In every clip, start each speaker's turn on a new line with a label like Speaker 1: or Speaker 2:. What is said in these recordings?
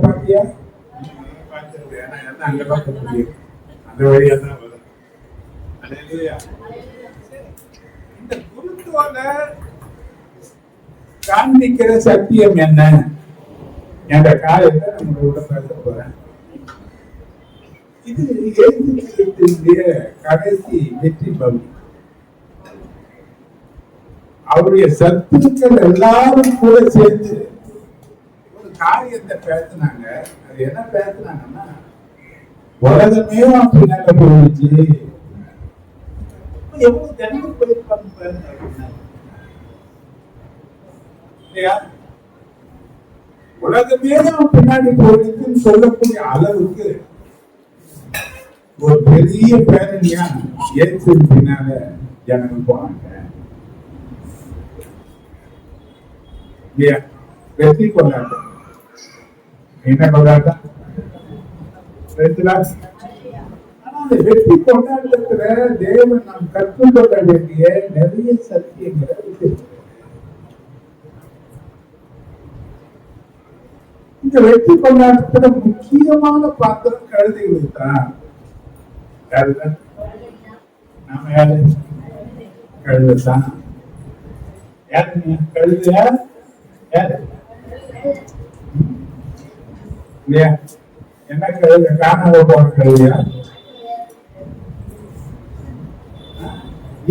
Speaker 1: பாத்தியா அங்க பார்க்க முடியும், அந்த வழியா தான் வரும். இந்த குருத்துவல காண்பிக்கிற சத்தியம் என்ன என்ற காரியத்தை நம்மளோட பேச போறேன். இது இயேசுவினுடைய கடைசி வெற்றி பகுதி. அவருடைய சத்துக்கள் எல்லாரும் கூட சேர்ந்து ஒரு காரியத்தை பேசினாங்க. அது என்ன பேசினாங்கன்னா, உலகமே பின்னால போயிடுச்சு, எவ்வளவு ஜனங்கள் போயிருப்பாங்க இல்லையா? உலகமே பின்னாடி போயிடுச்சுன்னு சொல்லக்கூடிய அளவுக்கு ஒரு பெரிய பேரணியா இயேசு பின்னால ஜனங்கள் போனாங்க. வெற்றி கொண்டாட்டம். என்ன கொண்டாட்டம்? அந்த வெற்றி கொண்டாட்டத்துல தேவன் நாம் கற்றுக்கொள்ள வேண்டிய நிறைய சத்தியங்களை இருக்கு. இந்த வெற்றி கொண்டாட்டத்துல முக்கியமான பாத்திரம் கழுதைகளுக்கு தான். யாருதான்? நாம யாரு? கழுதைதான். யாரு கழுதையா? யாரு இல்லையா? என்ன கழுத? காணாத போன கழுதையா?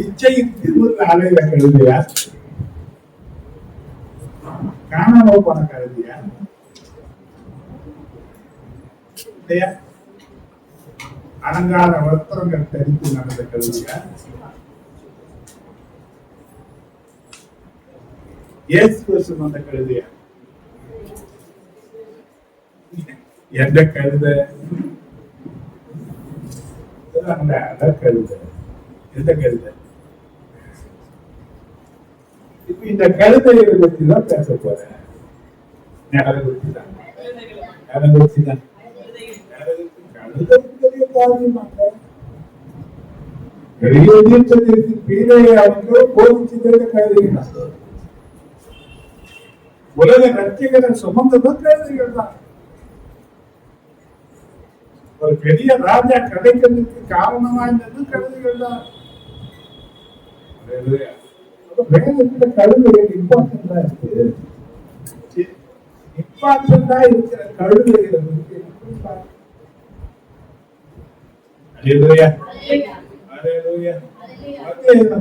Speaker 1: இச்சையின் திருமண அலையில கழுதையா? காணாம போன கழுதையா? இல்லையா? அலங்கார வஸ்திரங்கள் தரித்து நடந்த கழுதையா? இயேசு சொன்ன கழுதையா? எந்த கழுத? கழுத. எந்த கழுத? இப்ப இந்த கழுதையை பற்றி தான் பேச போறேன். அதை குறிச்சு தான். அதை குறிச்சு தான். உலக ரட்சிகரை சுமந்ததும் கழுதைகள் தான். ஒரு பெரிய ராஜா கிடைக்கிறதுக்கு காரணமா இருந்தது கழுதைகள் தான். வேதத்துல கழுதைகள் இம்பார்ட்டன்டா இருக்கு. இம்பார்ட்டன்டா இருக்கிற கழுதைகளை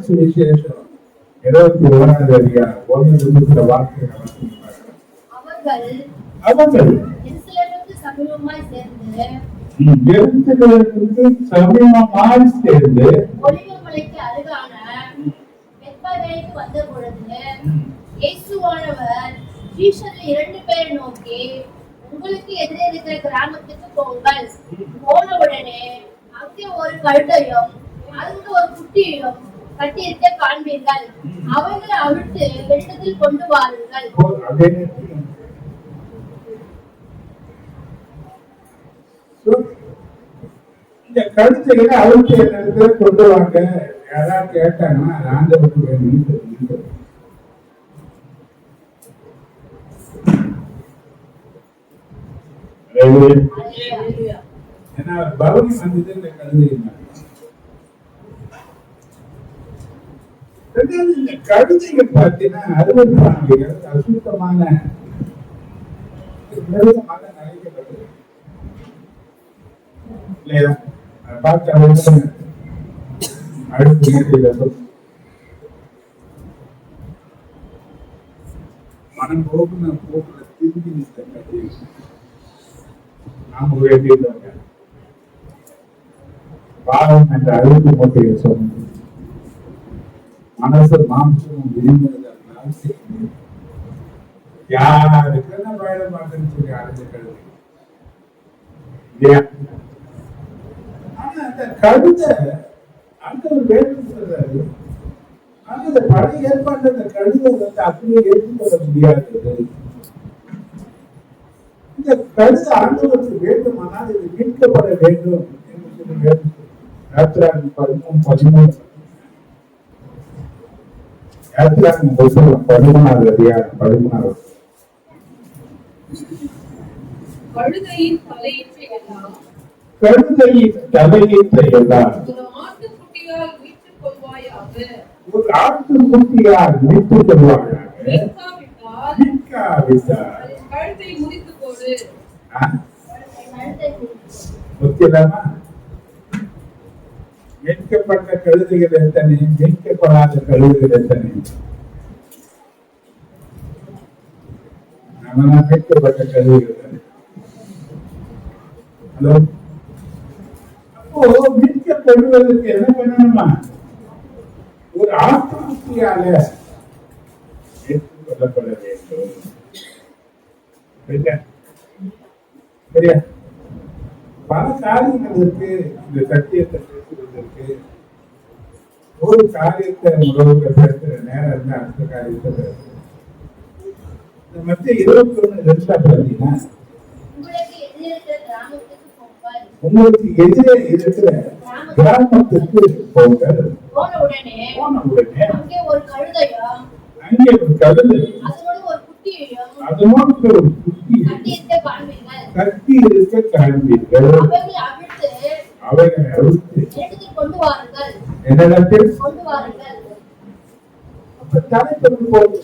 Speaker 1: சுவிசேஷம் 21ஆம் அதிகாரம் 1 வார்த்தை அவர்கள் சமீபமாய் சேர்ந்து
Speaker 2: ஒலிவமலைக்கு அருகான பெத்பகேக்கு வந்த பொழுது இயேசுவானவர் சீஷரில் 2 பேரை நோக்கி, உங்களுக்கு எதிரே இருக்கிற கிராமத்துக்கு போங்கள். போன உடனே அங்கே ஒரு கழுதையும் அதுக்கு ஒரு குட்டியையும் கட்டியிருக்க காண்பீர்கள். அவர்களை அவிழ்த்து வெட்டத்தில் கொண்டு வாருங்கள்.
Speaker 1: இந்த கழுத்தைகளை அவிழ்த்து இடத்துல கொண்டு வாங்க. யாராவது கேட்டாங்கன்னா ஆண்டவருக்கு வேணும்னு. ஏன்னா பவனி வந்தது இந்த கழுதை. இந்த கழுதைகள் பார்த்தீங்கன்னா 60 அசுத்தமான நினைக்கப்பட்டது இல்லையா? பார்த்து அடுத்து மனம் போக்குன போக்குல திரும்பி நிற்க நாம வேண்டியவங்க பாவம் என்ற அழுத்து மூட்டையை சொன்னது. மனசு மாம்சமும் விரிந்ததனால் யாருக்கு என்ன வேலை பார்க்கன்னு சொல்லி அடைஞ்சிக்கிறது இல்லையா? ஆனா அந்த கழுதை அந்த ஒரு வேணும் சொல்றாரு. ஆனா இந்த பழைய ஏற்பாடு அந்த கழுதை அப்படியே ஏற்றுக்கொள்ள முடியாது. இந்த கழுதை ஆண்டவருக்கு வேண்டுமானால் இது மீட்கப்பட வேண்டும் என்று சொல்லி வேண்டும். 13 13 அடுத்து புத்தகம் 13வது அதிகாரம் 13வது.
Speaker 3: கழுதையின் தலையீற்றை எல்லாம்
Speaker 1: கழுதையின் தலையீற்றை எல்லாம்
Speaker 3: ஒரு ஆட்டுக்குட்டியால் மீட்டுக் கொள்வாயாக.
Speaker 1: ஒரு ஆட்டுக்குட்டியால் மீட்டுக் கொள்வாயாக.
Speaker 3: மீட்காவிட்டால் அதன் கழுத்தை முறித்துப் போடு.
Speaker 1: முக்கியமா மீட்கப்பட்ட கழுதைகள் எத்தனை, மீட்கப்படாத கழுதைகள் எத்தனை? நம்ம மீட்கப்பட்ட கழுதைகள். ஹலோ, அப்போ மீட்கப்படுவதற்கு என்ன பண்ணணுமா? ஒரு ஆட்டுக்குட்டியால ஏற்றுக்கொள்ளப்பட வேண்டும். சரியா? பல காரியங்கள் இருக்கு. இந்த சத்தியத்தை பேசுவதற்கு ஒரு காரியத்தை முதல்ல பேசுற நேரம் இருந்தா அடுத்த காரியத்தை பேசுறேன். மற்ற 21 பார்த்தீங்கன்னா உங்களுக்கு எதிரே இருக்கிற கிராமத்திற்கு போங்கள். போன உடனே அங்கே ஒரு கழுதையும் அதனோடு ஒரு குட்டியை கட்டி இருக்க காண்பீர்கள். அவைகளை அவிழ்த்து என்னிடத்தில் தலைப்பட்டு போல்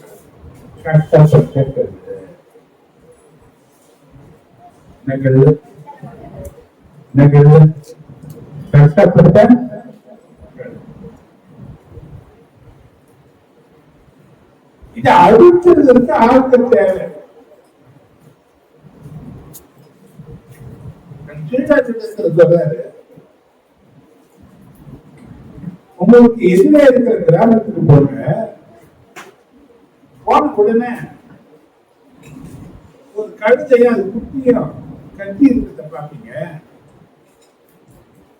Speaker 1: கட்டப்பட்ட கட்டப்பட்ட இதை அழிக்கிறதுக்கு ஆட்கள் தேவை. சொல்றாரு, உங்களுக்கு எதிரே இருக்கிற கிராமத்துக்கு போன உடனே ஒரு கழுதையும் அது குட்டியும் கட்டி இருக்கிறத பாப்பீங்க.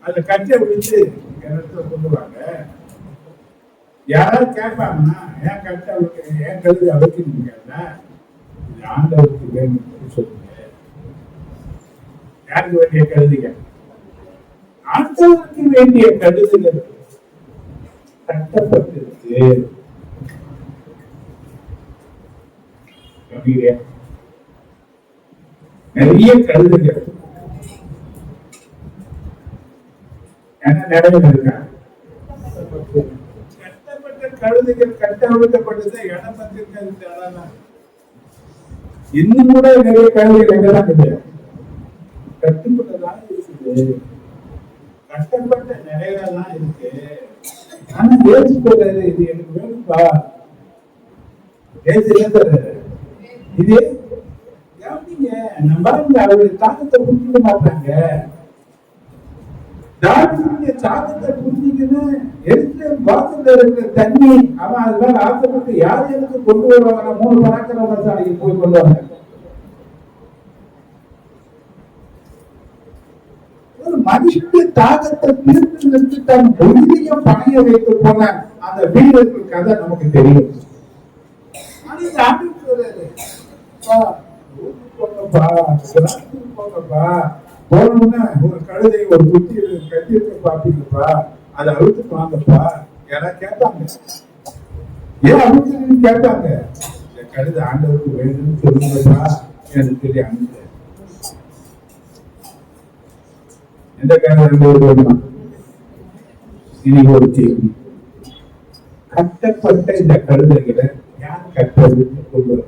Speaker 1: அதுல கட்டை விழுந்து இடத்துல கொண்டுவாங்க. யாராவது கேட்பாங்கன்னா ஏன் கட்டை ஏன் கழுதை அழைக்கிறீங்க? இது ஆண்டவருக்கு வேணும் சொல்லுங்க. யாருக்கு வேண்டிய கழுதைகள்? ஆண்டவருக்கு வேண்டிய கழுதைகள் கட்டப்பட்டிருக்கு. நிறைய கழுதைகள் நிறைய இருக்காங்க. கட்டப்பட்ட கழுதைகள் கட்டவிழ்க்கப்பட்டது இடம் வந்திருக்காங்க. இன்னும் கூட நிறைய கழுதைகள் எங்கதான் கிடையாது, கட்டுப்பட்டதான் இருக்குது. கட்டப்பட்ட நிறையெல்லாம் இருக்கு. ஆனா ஏசு சொல்றாரு, இது எனக்கு வேணும்பா. ஏசு என்ன சொல்றாரு? இது கவனிங்க, நம்ம அவருடைய தாக்கத்தை புரிஞ்சுக்க மாட்டாங்க. தாவீதுடைய தாக்கத்தை புரிஞ்சுக்கணும். எருசலேம் வாசல்ல இருக்கிற தண்ணி அவன் அதுதான் ஆசைப்பட்டு யார் எனக்கு கொண்டு வருவாங்க? 3 பராக்கிரமசாலிக்கு போய் கொண்டு வந்தாங்க. ஒரு மனுஷனுடைய தாக்கத்தை தீர்த்து நிறுத்தி தன் உயிரையும் பணைய வைத்து போன அந்த வீரர்கள் கதை நமக்கு தெரியும். ஆனா இந்த ஆண்டு சொல்றாரு, போங்கப்பா, போனோம்னா ஒரு கழுதை ஒரு குட்டி கட்டிருக்க பாப்பீங்கப்பா, அதை அழுத்து வாங்கப்பா. யாராவது கேட்பாங்க, ஏன் அழுத்துன்னு கேட்பாங்க. இந்த கழுதை ஆண்டவருக்கு வேணும்னு சொல்லுங்கப்பா எனக்கு தெரிய அனுப்ப. எந்த கழுதை வேணுமா? இனி ஒரு கேள்வி, கட்டப்பட்ட இந்த கழுதைகளை யார் கட்டதுன்னு கொள்வது?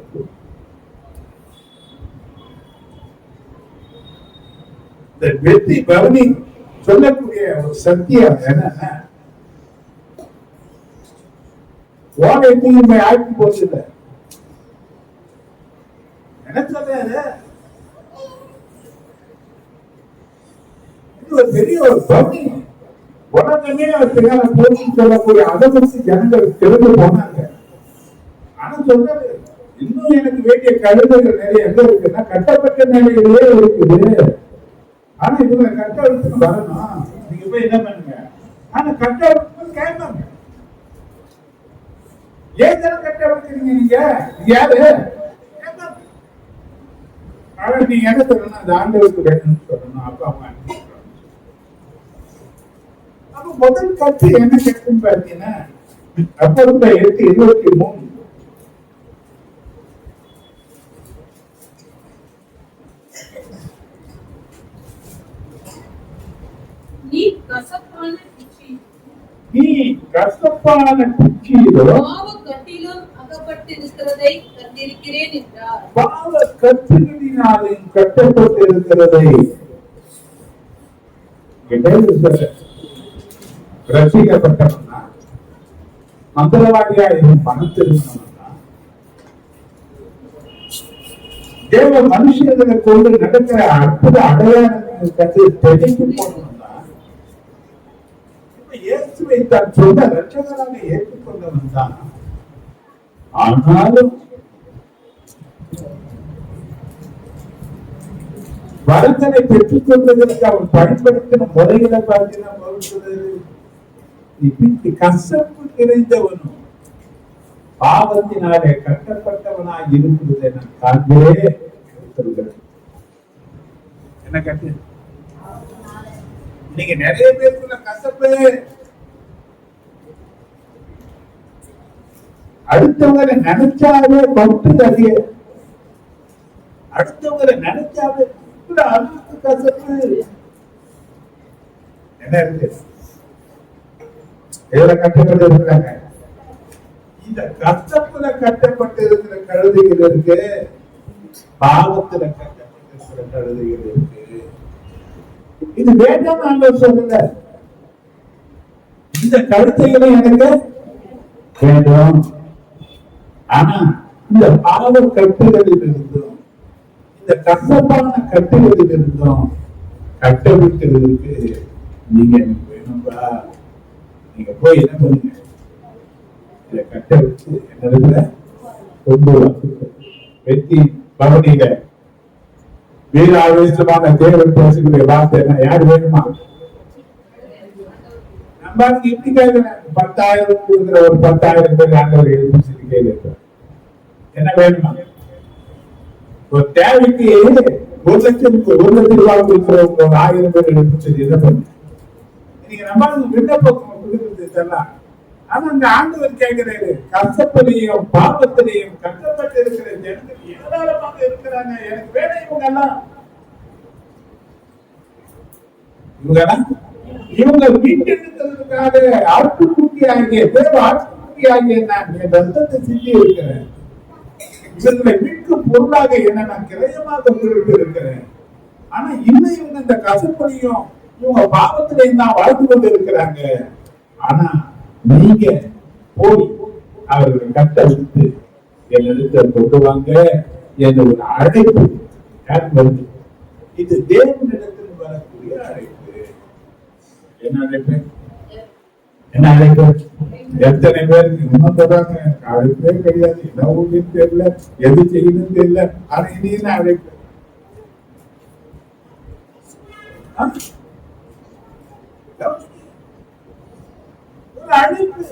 Speaker 1: இந்த வெற்றி பவனி சொல்லக்கூடிய ஒரு சத்தியம் என்னன்னா, ஓலை தீமை ஆக்கி போச்சுல என்ன சொல்றாரு? இது ஒரு பெரிய ஒரு பவனி. உலகமே பின்னால போச்சு சொல்லக்கூடிய அதை பற்றி ஜனங்கள் தெரிந்து போனாங்க. ஆனா சொல்றாரு, இன்னும் எனக்கு வேண்டிய கழுதைகள் நிறைய எங்க இருக்குன்னா கட்டப்பட்ட நிலையிலே இருக்குது. ஆனா இதுல கட்ட எடுத்துன்னு வரணும். நீங்க போய் என்ன பண்ணுங்க, ஆனா கட்ட எடுத்து கேட்பாங்க. ஏன் தானே கட்ட எடுக்கிறீங்க நீங்க? யாரு அவன் நீங்க என்ன சொல்லணும்? அந்த ஆண்டவருக்கு வேணும்னு சொல்லணும். அப்ப அவங்க அப்ப முதல் கட்டு என்ன கட்டுன்னு பாத்தீங்கன்னா அப்பொழுது 8:23
Speaker 3: நீ கசப்பான குச்சி
Speaker 1: நீ கசப்பான குச்சியிலோ
Speaker 3: பாவ கட்டிலும் அகப்பட்டிருக்கிறதை கண்டிருக்கிறேன் என்றார்.
Speaker 1: பாவ கட்டுகளினாலும் கட்டப்பட்டிருக்கிறதை ரசிக்கப்பட்டவனா மந்திரவாதியா இருந்து பணத்திருந்தவனா தேவ மனுஷர்களை கொண்டு நடக்கிற அற்புத அடையாளங்கள் கண்டு தெளிந்து போனவனா இயேசுவை தன் சொந்த ரட்சகராக ஏற்றுக்கொண்டவன் தான். ஆனாலும் வரங்களை பெற்றுக் கொள்வதற்கு அவன் பயன்படுத்தின முறைகளை பார்த்தீங்கன்னா கசப்பு நிறைந்தவனும் பாவத்தினாலே கட்டப்பட்டவனாய் இருக்கிறது நான் காண்பே சொல்கிறேன். என்ன கட்டு நீங்க நிறைய பேருக்குள்ள கசப்பு அடுத்தவங்களை நினைச்சாவே பட்டு அறிய அடுத்தவங்களை நினைச்சாவே அளவுக்கு கசப்பு என்ன இருக்கு எதுல கட்டப்பட்டு இருக்கிறாங்க. இந்த கசப்புல கட்டப்பட்டு இருக்கிற கழுதைகள் இருக்கு, பாவத்துல கட்டப்பட்டு இருக்கிற கழுதைகள் இருக்கு. இது வேண்டாம் ஆண்டவர் சொல்லல. இந்த கழுதைகளை எனக்கு வேண்டும். ஆனா இந்த பாவ கட்டுகளில் இருந்தும் இந்த கசப்பான கட்டுகளில் இருந்தும் கட்டவிட்டதற்கு நீங்க எனக்கு வேணும்பா, நீங்க போய் என்ன பண்ணுங்க, இதை கட்ட வச்சு என்ன கொண்டு வெற்றி பவனியில வீர ஆவேசமான தேவன் பேசக்கூடிய வார்த்தை என்ன, யாரு வேணுமா? நம்ம இப்படி கேட்கிறேன், 10,000 கொடுக்குற ஒரு 10,000 பேர் ஆண்டவர் எழுதி கேட்க என்ன வேணுமா? ஒரு தேவைக்கு 1,00,000 ரூபாய் கொடுக்கிறவங்க 1000 பேர் எழுதி என்ன பண்ணு? நீங்க நம்ம விண்ணப்பம் கொடுக்கிறது தெரியலாம். ஆனா அந்த ஆண்டவர் கேட்கிறாரு, கசப்பதையும் பாவத்திலையும் கஷ்டப்பட்டு இருக்கிற ஜனங்கள் ஏராளமாக இருக்கிறாங்க, எனக்கு வேணும் இவங்க மீட்டெடுக்கிறதுக்காக ஆட்டுக்குட்டி ஆகிய தேவ ஆட்டுக்குட்டி ஆகிய நான் என் ரத்தத்தை சிந்தி இருக்கிறேன். இவர்களை மீட்கும் பொருளாக என்ன நான் கிரயமாக கொடுத்து இருக்கிறேன். ஆனா இன்னும் இவங்க இந்த கசப்பதையும் இவங்க பாவத்திலையும் தான் வாழ்ந்து கொண்டு இருக்கிறாங்க. ஆனா நீங்க போய் அவர்களை கட்ட விட்டு என்னிடத்தை கொண்டு வாங்க என்ற ஒரு அழைப்பு வருது. இது தேவனிடத்தில் வரக்கூடிய அழைப்பு. என்ன அழைப்பு? என்ன அழைப்பு? எத்தனை பேருக்கு இன்னும் சொல்றாங்க, அழைப்பே கிடையாது, என்ன ஊழின்னு தெரியல, எது செய்யணும்னு தெரியல. ஆனா இது என்ன அழைப்பு? அழைப்பு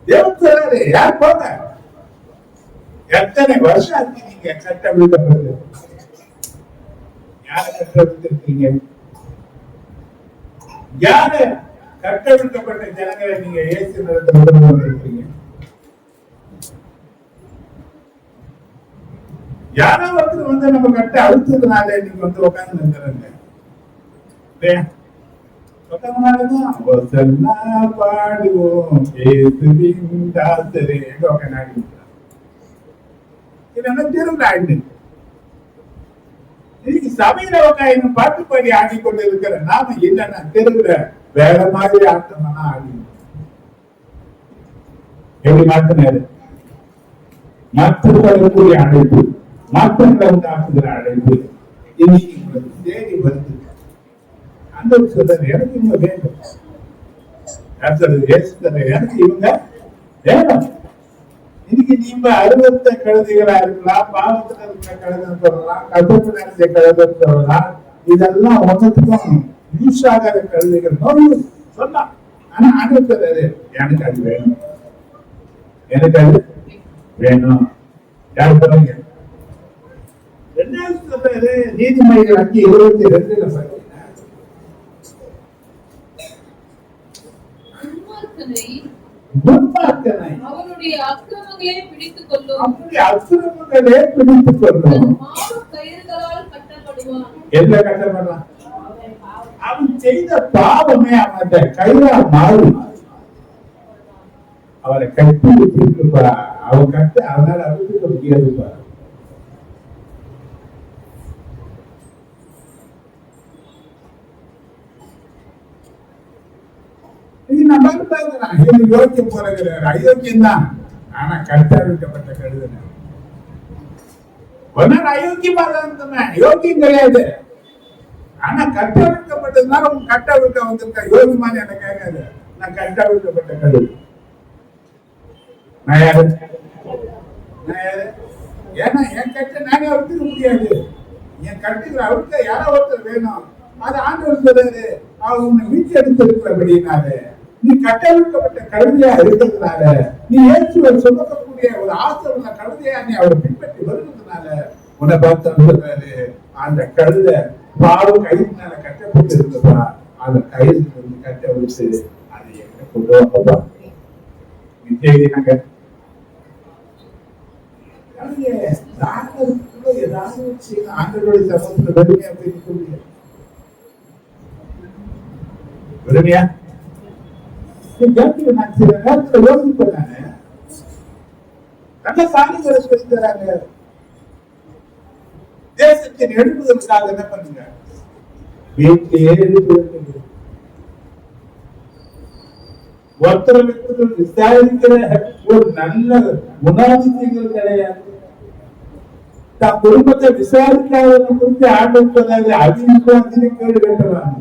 Speaker 1: தேவன் சொல்றாரு, யார் போங்க, எத்தனை வருஷம் ஆச்சு நீங்க சட்டம் விழுந்தது, யார கட்டவிழ்த்திருக்கீங்க? யார கட்டவிழ்க்கப்பட்ட ஜனங்களை நீங்க இயேசு நடத்த வந்திருக்கீங்க? யாராவது வந்து நம்ம கட்ட அழுத்ததுனால நீங்க வந்து உட்கார்ந்து நின்றுங்க. பாடுவோம் சபையில உட்காந்து பாட்டு பாடி ஆடிக்கொண்டு இருக்கிற நாம இல்லைன்னா தெருவுல வேற மாதிரி ஆட்டம்னா ஆடி எப்படி மாத்தினாரு? மாற்றப்படக்கூடிய அழைப்பு, மாற்றங்களை உண்டாக்குகிற அழைப்பு இன்னைக்கு தேடி வருது. அந்த சொல்றது எனக்கு இவங்க வேண்டும், எனக்கு இவங்க வேணும். இன்னைக்கு நீங்க அருவத்த கழுதைகளா இருக்கலாம், பாவத்துல இருக்கிற கழுதை சொல்லலாம், கருப்பு நினைச்ச கழுதை சொல்லலாம், இதெல்லாம் ஒன்றுக்கும் யூஸ் ஆகாத கழுதைகள் சொல்லலாம். ஆனா அனுப்புறது எனக்கு அது வேணும், எனக்கு அது வேணும். யார் சொல்றீங்க? 2வது நீதிமொழிகள் 5:22 கட்டணை
Speaker 3: அவனுடைய அக்கிரமங்களை பிடித்துக் கொள்ளும்.
Speaker 1: அப்படி அசுரங்களே பிடித்துக் கொள்ளும்.
Speaker 3: மாறு கயிறுகளால் கட்டப்படுவான்.
Speaker 1: என்ன கட்டப்படுறான்? அவன் செய்த பாவமே அவன் கையா மாறி அவரை கட்டி வச்சிருப்பா. அவன் கட்டு அவனால அறுத்துக்க முடியாதுப்பா. யோக்கியம் போறாரு, அயோக்கியம் தான். ஆனா கட்டவிழ்க்கப்பட்ட கழுதன அயோக்கியமா இருந்தவன் யோக்கியம் கிடையாது. ஆனா கட்டவிழ்க்கப்பட்டதுனால உன் கட்டவிழ்க்க வந்திருக்க யோகியமான என்ன கேட்காது. நான் கட்டவிழ்க்கப்பட்ட கழுது. நான் யாரு? ஏன்னா என் கட்டை நானே அவுத்துக்க முடியாது. என் கட்டுகளை அவுக்க யாரோ ஒருத்தர் வேணும். அது ஆண்டவர் சொல்றாரு, அவர் உன்னை வீட்டு எடுத்து இருக்கிறபடினால நீ கட்டவிழ்க்கப்பட்ட கழுதையா இருக்கிறதுனால, நீ இயேசுவை சுமக்கக்கூடிய ஒரு ஆசை உள்ள கழுதையா நீ அவரை பின்பற்றி வருகிறதுனால உன்னை பார்த்து சொல்றாரு, அந்த கழுதை பாவம் கயிறுனால கட்டப்பட்டு இருந்ததா, அந்த கயிறு கட்ட விட்டு அதை எங்க கொண்டு வந்ததா விஜய் ஏதாவது ஆண்டவருடைய சமூகத்துல வெறுமையா போய் நிற்க முடியாது. வெறுமையா நான் சில நேரத்துல யோசிப்பேன். நானு நல்ல சாமிகளை சொல்லி தராங்க. தேசத்தின் எழுப்புதலுக்காக என்ன பண்ணுங்க, வீட்டிலேயே எழுப்புதல். ஒருத்தருக்கு விசாரிக்கிற ஒரு நல்ல குணாதிசயங்கள் கிடையாது. தன் குடும்பத்தை விசாரிக்காத குறித்து ஆண்டவர் சொன்னாரு, அவிசுவாசினை கேடு கட்டுவாங்க.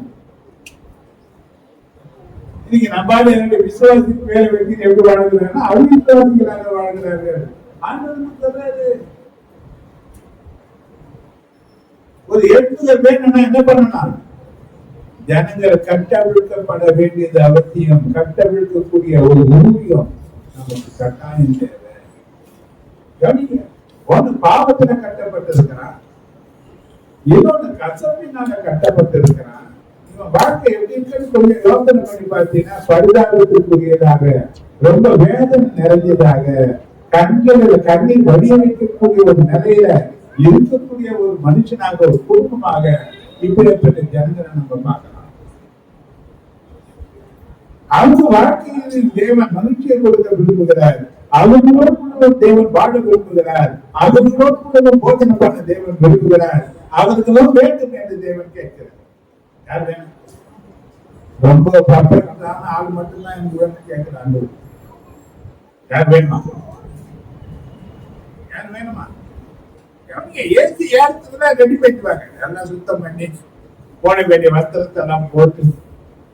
Speaker 1: இன்னைக்கு நம்மால என்னுடைய விசுவாசிக்கு வேலை வைக்க எப்படி வாழ்கிறாங்க, அவிசுவாசிகளாக வாழ்கிறார்கள். ஆண்டவர் சொல்றாரு, ஒரு எழுப்புதல் வேணும்னா என்ன பண்ணணும்? ஜனங்கள் கட்டவிழ்க்கப்பட வேண்டியது அவசியம். கட்டவிழ்க்கக்கூடிய ஒரு ஊதியம் நமக்கு கட்டாயம் தேவை. ஒன்று பாவத்தின கட்டப்பட்டிருக்கிறான், இன்னொன்னு கசப்பினால கட்டப்பட்டிருக்கிறான். இவன் வாழ்க்கை எப்படி இருக்குன்னு கொஞ்சம் யோசனை பண்ணி பார்த்தீங்கன்னா, பரிதாபத்திற்குரியதாக, ரொம்ப வேதனை நிறைஞ்சதாக, கண்ணீர் வடிய வைக்கக்கூடிய ஒரு நிலையில இருக்கக்கூடிய ஒரு மனுஷனாக, ஒரு குடும்பமாக இப்படிப்பட்ட ஜனங்களை நம்ம பார்க்கலாம். அவங்க வாழ்க்கையில் தேவன் மகிழ்ச்சியை கொடுக்க விரும்புகிறார். அவர்களோடு தேவன் வாழ விரும்புகிறார். அவர்களோடு போதனை பண்ண தேவன் விரும்புகிறார். அவர்களும் வேண்டும் என்று தேவன் கேட்கிறார். யார் வேணும்? ரொம்ப பர்ஃபெக்டான ஆள் மட்டும்தான் எனக்கு வேணும் கேட்கிறாங்க. யார் வேணுமா? யார் வேணுமா? ஏசி ஏறத்துக்குள்ள ரெடி பண்ணிடுவாங்க. எல்லாம் சுத்தம் பண்ணி, போட வேண்டிய வஸ்திரத்தை எல்லாம் போட்டு,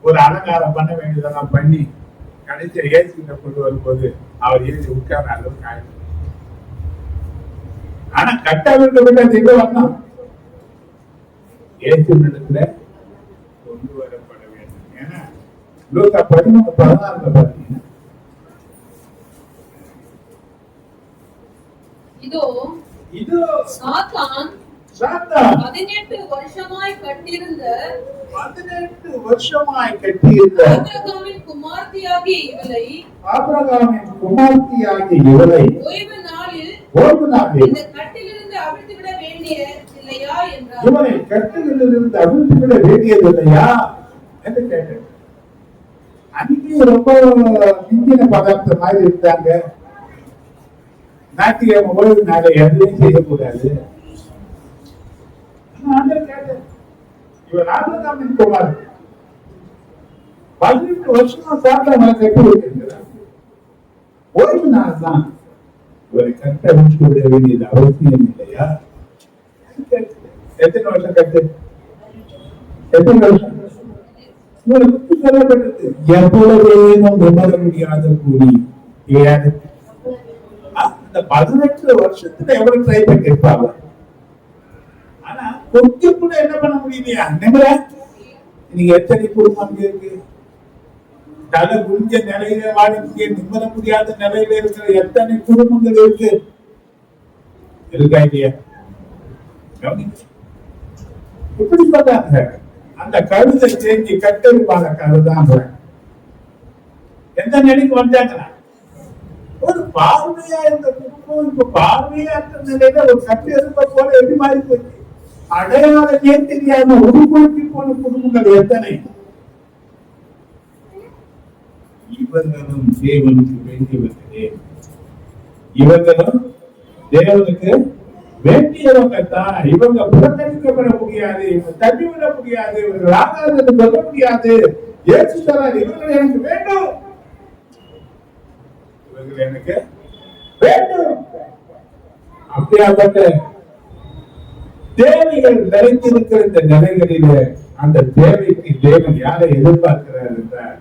Speaker 1: ஒரு அலங்காரம் பண்ண வேண்டியதெல்லாம் பண்ணி, கடைசியா ஏசி கிட்ட கொண்டு வரும்போது அவர் ஏசி உட்கார அளவுக்கு ஆயிடும். ஆனா கட்டவிழ்க்க விட்டு எங்க வரணும்? ஏசி இடத்துல கொண்டு வரப்பட வேண்டும். ஏன்னா லூக்கா 13:16 பார்த்தீங்கன்னா, இதோ சாத்தான் 18 வருஷமாய் கட்டியிருந்த ஆபிரகாமின் குமார்த்தியாகிய இவளை ஓய்வு நாளில் இந்த கட்டிலிருந்து அவிழ்த்து விட வேண்டியதில்லையா என்றார். இவனை கட்டிலிருந்து அவிழ்த்து விட வேண்டியதில்லையா என்று கேட்டேன். அன்னைக்கு ரொம்ப மிஞ்சின பதார்த்தம் மாதிரி இருந்தாங்க. ஞாயிற்றுக்கிழமை ஓய்வு நாளை எதுவும் செய்யக்கூடாது. இவர் ஆபிரகாமின் குமார் 18 வருஷமா சாப்பிட்ட கட்டி வைத்திருக்கிறார். ஓய்வு நாள் தான் இவரை கட்ட விட்டு விட வேண்டியது அவசியம் இல்லையா? எத்தனை வருஷம் கட்டு? எத்தனை வருஷம்? இவருக்கு சொல்லப்பட்டது எவ்வளவேனும் விமர முடியாத கூலி. அந்த 18 வருஷத்துல எவ்வளவு ட்ரை பண்ணிருப்பாங்க. ஆனா கொஞ்சம் கூட என்ன பண்ண முடியலையா? நீங்க எத்தனை குடும்பம் இருக்கு? தலை குடிஞ்ச நிலையில வாழக்கூடிய நிம்மத முடியாத நிலையில இருக்கிற எத்தனை குடும்பங்கள் இருக்கு? இருக்கா இல்லையா? இப்படி பார்த்தாங்க. அந்த கழுதை செஞ்சு கட்டெடுப்பான கழுதான் எந்த நிலைக்கு வந்தாங்களா? பார்வையா இருந்த குடும்பம் இப்ப பார்வையாற்ற நிலையில ஒரு கட்டியிருப்ப போல எப்படி மாறி போச்சு. அடையாளமே தெரியாம உருக்குழுக்கி போன குடும்பங்கள் எத்தனை. இவர்களும் தேவனுக்கு வேண்டியவர்களே, இவர்களும் தேவனுக்கு வேண்டியவங்க தான். இவங்க புறக்கணிக்கப்பட முடியாது, இவங்க தள்ளிவிட முடியாது, இவர்கள் ஆகாதது சொல்ல முடியாது. இயேசு சொல்றார், இவர்கள் எனக்கு வேண்டும், இவர்கள் எனக்கு வேண்டும். அப்படியாப்பட்ட தேவைகள் நிறைந்திருக்கிற இந்த நிலைகளிலே அந்த தேவைக்கு தேவன் யாரை எதிர்பார்க்கிறார் என்றால்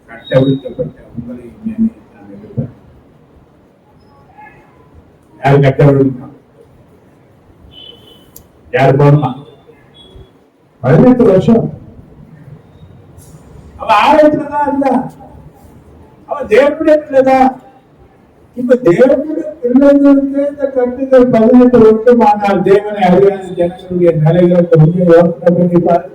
Speaker 1: கட்டவிழ்க்கப்பட்ட உங்களை நான் எதிர்பார்க்கிறேன். யார் கட்டவிழ்க்கணும்? யார் போனா 18 வருஷம் அவன் ஆலயத்துலதான் இல்ல, அவன் தேவனுடைய பிள்ளைதான். இப்ப தேவனுடைய பிள்ளைகளுக்கு இந்த கட்டுகள் 18 வருஷம் ஆனால் தேவனை அறியாத ஜனங்களுடைய நிலைகளை கொஞ்சம் யோசனை பண்ணிப்பார்.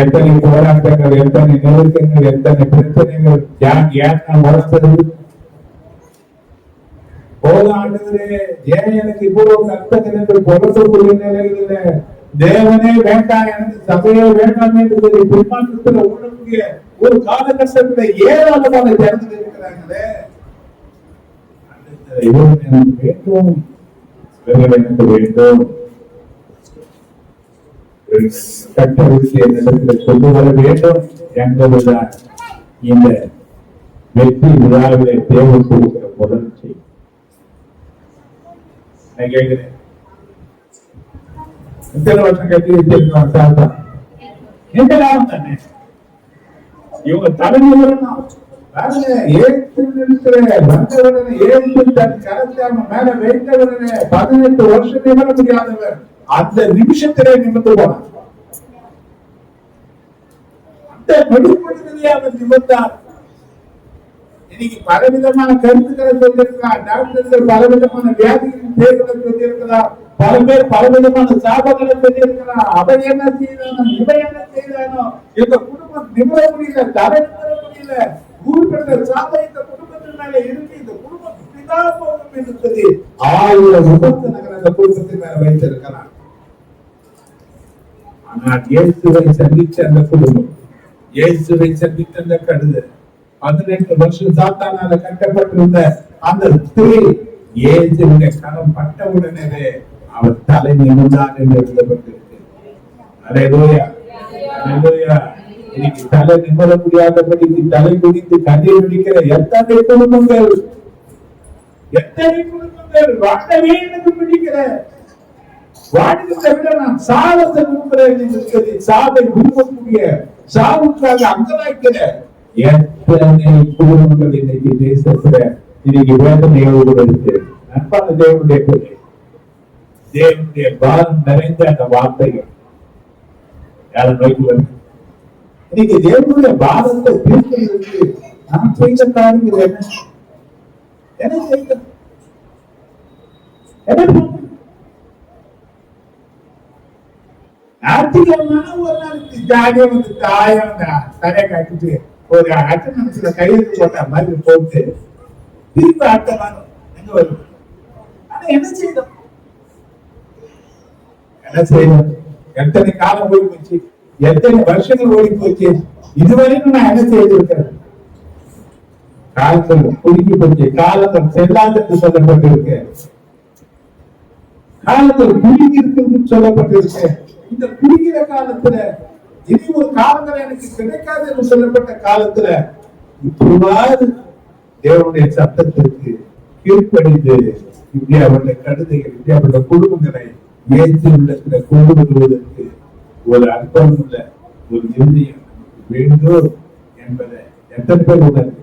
Speaker 1: எத்தனை போராட்டங்கள், எத்தனை நெருக்கங்கள், எத்தனை பிரச்சனைகள், ஏன் வளர்த்தது போராடுகிறே. ஏன் எனக்கு இவ்வளவு கஷ்டங்கள் என்று பொருத்தக்கூடிய நிலையில தேவனே வேண்டாம், எனக்கு சபையே வேண்டாம் என்று சொல்லி பின்மாற்றத்தில் ஓடக்கூடிய ஒரு காலகட்டத்தில் ஏராளமான ஜனங்கள் இருக்கிறாங்களே. இவர்கள் எனக்கு வேண்டும், இவர்கள் எனக்கு வேண்டும். கட்ட விஷய நிலத்தில் கொண்டு வர வேண்டும் என்பதுதான் இந்த வெற்றி விழாவிலே தேவன் கொடுக்கிற முதல் செய்தி. நான் கேட்கிறேன், இத்தனை வருஷம் கட்டி வச்சிருக்கோம் சார் தான் எந்த லாபம் தானே. இவங்க தலைமை வரணும், வந்தவுடனே ஏற்று தன் கரத்தை மேல வைத்தவுடனே 18 வருஷத்தை வர முடியாதவர் அந்த நிமிஷத்திலே நிமிர்ந்து போனார். அந்த நொடிப்பொழுதிலே அவர் நிமிர்ந்தார். இன்னைக்கு பலவிதமான கருத்துக்களை சொல்லியிருக்கிறார். டாக்டர்கள் பலவிதமான வியாதிகளின் பேர்களை சொல்லியிருக்கிறார். பல பேர் பலவிதமான சாபங்களை சொல்லியிருக்கிறார். அவன் என்ன செய்தானோ, இவன் என்ன செய்தானோ, இந்த குடும்பம் நிமிர முடியல, தலை நிமிர முடியல, ஊர்பட்ட சாபம் இந்த குடும்பத்தின் மேல இருக்கு, இந்த குடும்பம் இப்படிதான் போகும் என்று சொல்லி 1000 விமர்சனங்கள் அந்த குடும்பத்தின் மேல வைத்திருக்கிறார். ஆனால் இயேசுவை சந்திச்ச அந்த குடும்பம், இயேசுவை சந்தித்த அந்த கடுதல், 18 வருஷம் சாத்தானால கட்டப்பட்டிருந்த அந்த ஸ்திரீ இயேசுவின் கரம் பட்டவுடனே அவர் தலை நிமிர்ந்தார் என்று எழுதப்பட்டிருக்கு. அல்லேலூயா, அல்லேலூயா. இன்னைக்கு தலை நிமிர முடியாதபடிக்கு தலை குனிந்து கண்ணீர் பிடிக்கிற எத்தனை குடும்பங்கள், எத்தனை குடும்பங்கள் வாழவே எனக்கு பிடிக்கிற வாழ்க்கை விட நான் சாவத்தை விரும்புகிறேன் என்று சொல்லி சாவை விரும்பக்கூடிய சாவுக்காக அங்கலாய்க்கிற எத்தனை குடும்பங்கள் இன்னைக்கு தேசத்துல இன்னைக்கு வேதனையோடு இருக்கு. அன்பான தேவனுடைய பிள்ளை, தேவனுடைய பாரம் நிறைந்த அந்த வார்த்தைகள் யாரும் நோக்கி வருது. இன்னைக்கு தேவனுடைய பாரத்தை தீர்க்கிறதுக்கு நான் செய்த காரியங்கள் என்ன? என்ன செய்த? ஞாயிற்றுக்கிழமை ஒரு நாளைக்கு ஜாலியா வந்து தாயம் தலையை காட்டிட்டு ஒரு அட்டை கையெழுத்து போட்ட மாதிரி போட்டு திருப்பி அட்டை எங்க வரும். ஆனா என்ன செய்தோம்? என்ன செய்யணும்? எத்தனை காலம் ஓடி போச்சு, எத்தனை வருஷங்கள் ஓடி போச்சு, இதுவரைக்கும் நான் என்ன செய்திருக்கிறேன்? காலத்தில் குறுக்கி போச்சு, காலத்தில் செல்லாது என்று சொல்லப்பட்டிருக்கு, காலத்தில் குறுக்கி இருக்கு சொல்லப்பட்டிருக்கு. இந்த குறுகிற காலத்துல இனி ஒரு காலங்கள் எனக்கு கிடைக்காது என்று சொல்லப்பட்ட காலத்துல இப்படிவாறு தேவனுடைய சத்தத்திற்கு கீழ்ப்படிந்து இந்தியாவுடைய கடுதைகள், இந்தியாவுடைய குடும்பங்களை ஏற்றி உள்ளத்துல கொண்டு வருவதற்கு ஒரு அர்ப்பம் உள்ள ஒரு இருதயம் வேண்டும் என்பதை எத்தனை பேர் உணர்வு?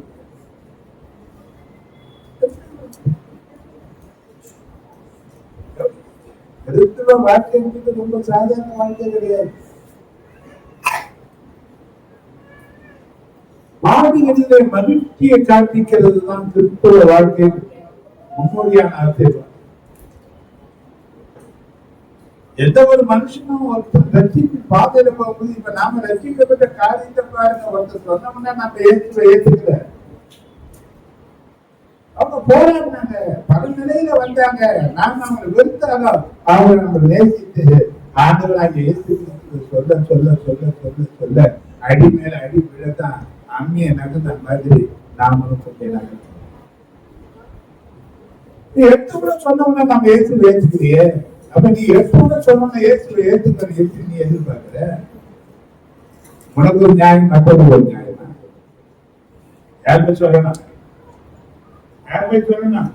Speaker 1: கிறிஸ்துவ வாழ்க்கை என்பது ரொம்ப சாதாரண வாழ்க்கை கிடையாது. பாவிகளிலே மகிழ்ச்சியை காண்பிக்கிறது தான் கிறிஸ்துவ வாழ்க்கை முன்னோடியான ஆசீர்வாதம். எந்த ஒரு மனுஷனும் ஒருத்தர் ரட்சிப்பு பாதையில போகும்போது, இப்ப நாம ரட்சிக்கப்பட்ட காரியத்தை பாருங்க, ஒருத்தர் சொன்னோம்னா நம்ம ஏற்றுக்கல. போராடினாங்க, பல நிலையில வந்தாங்க. நாம் நம்மளை வெறுத்தாலும் அவங்க நம்ம நேசித்து ஆண்டவராகிய இயேசு கிறிஸ்துவை சொல்ல சொல்ல சொல்ல சொல்ல சொல்ல அடி மேல அடி விழத்தான் அம்மிய நகர்ந்த மாதிரி நாமளும் கொஞ்சம் நகர்ந்தோம். நீ எடுத்து கூட சொன்னவங்க நம்ம இயேசுவை ஏற்றுக்கிறியே, அப்ப நீ எடுத்து கூட சொன்னவங்க இயேசுவை ஏற்றுக்கிற எப்படி நீ எதிர்பார்க்கிற? உனக்கு ஒரு நியாயம், மற்றொரு ஒரு நியாயம். யார் போய் சொல்லணும்? யார் போய் சொல்லணும்?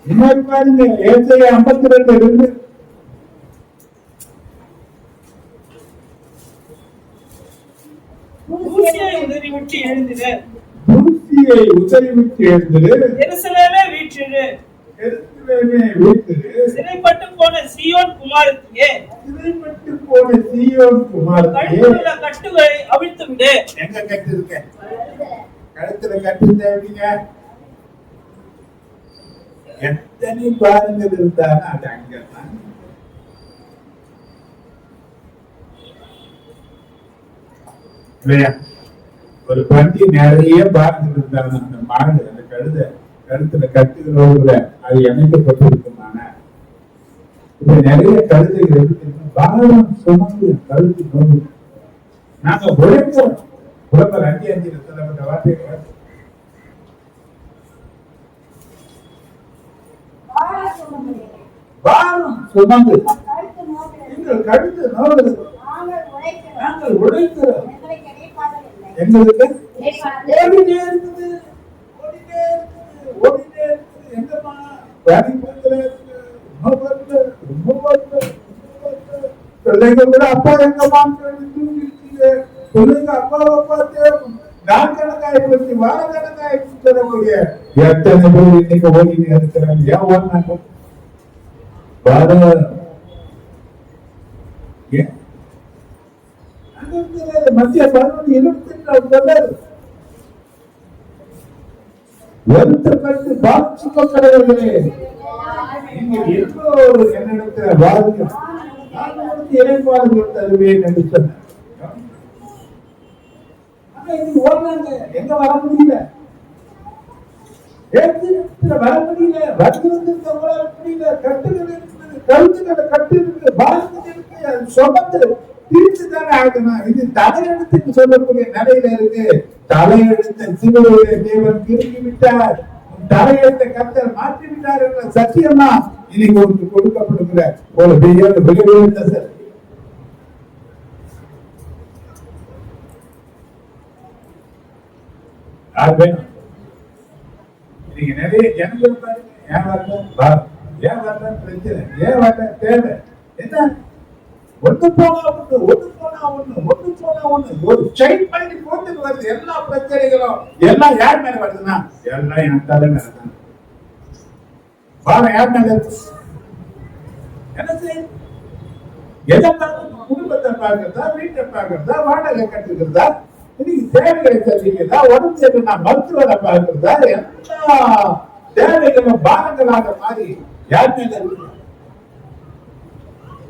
Speaker 1: இன்னொரு பாருங்க, ஏசாயா 52 இருந்து
Speaker 4: தூசியை உதறிவிட்டு எழுந்திரு,
Speaker 1: தூசியை உதறிவிட்டு எழுந்திரு,
Speaker 4: எருசலேமே வீற்றிரு,
Speaker 1: எருசலேமே வீற்றிரு,
Speaker 4: சிறைப்பட்டு போன சீயோன் குமாரத்தியே,
Speaker 1: சிறைப்பட்டு போன சீயோன் குமாரத்தியே,
Speaker 4: கழுத்துள்ள கட்டுகளை அவிழ்த்து விடு.
Speaker 1: எங்க கட்டு இருக்க? கழுத்துல கட்டு எப்படிங்க? எத்தனை பாருங்கள் இருந்தாலும் அது அங்கதான். இல்லையா? ஒரு பண்டி நிறைய பாருங்கள் இருந்தாலும் அந்த மாடு, அந்த கழுத்துல கட்டுகளோடு அது இணைக்கப்பட்டிருக்குமான இப்ப நிறைய கழுதைகள் இருக்கு. பாரம் சுமந்து கழுத்து நோடு நாங்க உழைக்கிறோம். புலம்பர் 5:5 சொல்லப்பட்ட வார்த்தைகள் பாரம் சுமந்து எங்கள் கழுத்து நோடு நாங்கள் உழைக்கிறோம். எங்களுக்கு ஓடிட்டே இருக்குது, ஓடிட்டே இருக்குது, ஓடிட்டே இருக்குது. எங்கம்மா வேலை பக்கத்துல இருக்கு, பிள்ளைங்க கூட அப்பா எங்கம்மான்னு தூங்கிட்டீங்க. பிள்ளைங்க அப்பாவை பார்த்து நாள் கணக்காயிடுச்சு, வார கணக்காயிடுச்சு சொல்லக்கூடிய எத்தனை பேர் இன்னைக்கு ஓடினே இருக்கிறாங்க. ஏன் ஓடினாங்க? மத்திய 11:24 வருத்தப்பட்டு பாதிக்கப்பட்டவர்களே, நீங்கள் எல்லோரும் என்னிடத்துல வாருங்கள், நான் உங்களுக்கு இறைபாடுகள் தருவேன் என்று சொன்னார். ஓடுறாங்க, எங்க வர முடியல, வர முடியல, வர முடியல, கட்டுகள் இருக்குது, கழுத்துக்களை கட்டு இருக்கு, பாதிப்பு இருக்கு, அது சொமந்து தீர்த்துதானே ஆகணும். இது தலையெழுத்துக்கு சொல்லக்கூடிய நிலையில இருக்கு. தலையெழுத்த சிலுவையிலே தேவன் திரும்பி விட்டார், தலையெழுத்த கர்த்தர் மாற்றி விட்டார் என்ற சத்தியமா இன்னைக்கு உங்களுக்கு கொடுக்கப்படுகிற ஒரு வெளியுறந்த சத்தியம். நீங்க நிறைய ஜனங்கள் பாருங்க, ஏன் வரல, ஏன் வரல பிரச்சனை, ஏன் வரல தேவை என்ன? ஒன்று போனா ஒண்ணு, ஒன்று போனா ஒண்ணு, ஒன்று போனா ஒண்ணு, ஒரு செயின் பண்ணி போட்டுட்டு வருது. எல்லா பிரச்சனைகளும் எல்லாம் யார் மேல வருதுன்னா எல்லாம் என் தலை மேல தான். பாரம் யார் மேல இருக்கு? என்ன செய்ய? எதை பார்க்க? குடும்பத்தை பார்க்கறதா, வீட்டை பார்க்கறதா, வாடகை கட்டுக்கிறதா, இன்னைக்கு தேவைகளை தெரிவிக்கிறதா, உடம்பு சரியில்லை மருத்துவரை பார்க்கறதா, எல்லா தேவைகளும் பாரங்களாக மாறி யார் மேல இருக்கு?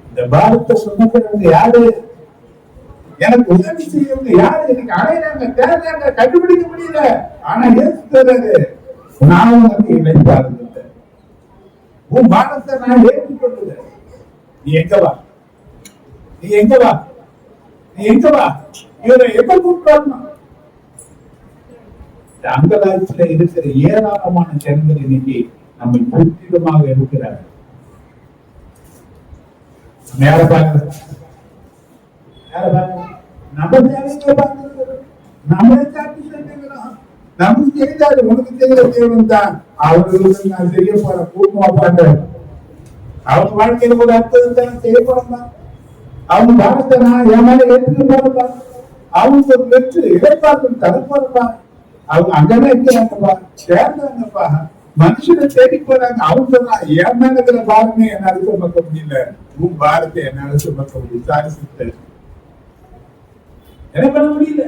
Speaker 1: இந்த பாரத்தை சுமக்கிறவங்க யாரு? எனக்கு உதவி செய்யறவங்க யாரு? எனக்கு அடையிறாங்க, தேவையான கண்டுபிடிக்க முடியல. ஆனா ஏசு தர்றாரு, நான் உனக்கு இணைப்பாருங்க, உன் பாரத்தை நான் ஏற்றுக்கொள்ளுறேன். நீ எங்க வா, நீ எங்க வா, நீ எங்க வா, இவரை எப்ப கூப்பிட்டு வரணும்? அங்கலாட்சியில இருக்கிற ஏராளமான ஜனங்கள் இன்னைக்கு நம்மை முற்றிலுமாக இருக்கிறார்கள். யார பாக்குறது? நம்ம தேவையை பார்க்கிறது, நம்மளை காட்டி செய்கிறோம். நமக்கு தெரியாது, உனக்கு தெரிகிற தேவன் தான். அவர்களுக்கு நான் செய்ய போற கூட்டமா பாட்டு, அவங்க வாழ்க்கையில கூட அற்புதம் தான் செய்ய போறேன். அவங்க பாரத்தை நான் என் மேல ஏற்றுக்க போறேன். அவங்க ஒரு வெற்றி எதிர்பார்ப்பு தர போறப்பா. அவங்க அங்கதான் இருக்கிறாங்கப்பா, சேர்ந்தாங்கப்பா, மனுஷனை தேடி போறாங்க. அவங்க சொன்னா என் மேல இருக்கிற பாரமே என்னால சுமக்க முடியல, உன் பாரத்தை என்னால சுமக்க முடியும். சாரி என்ன பண்ண முடியல,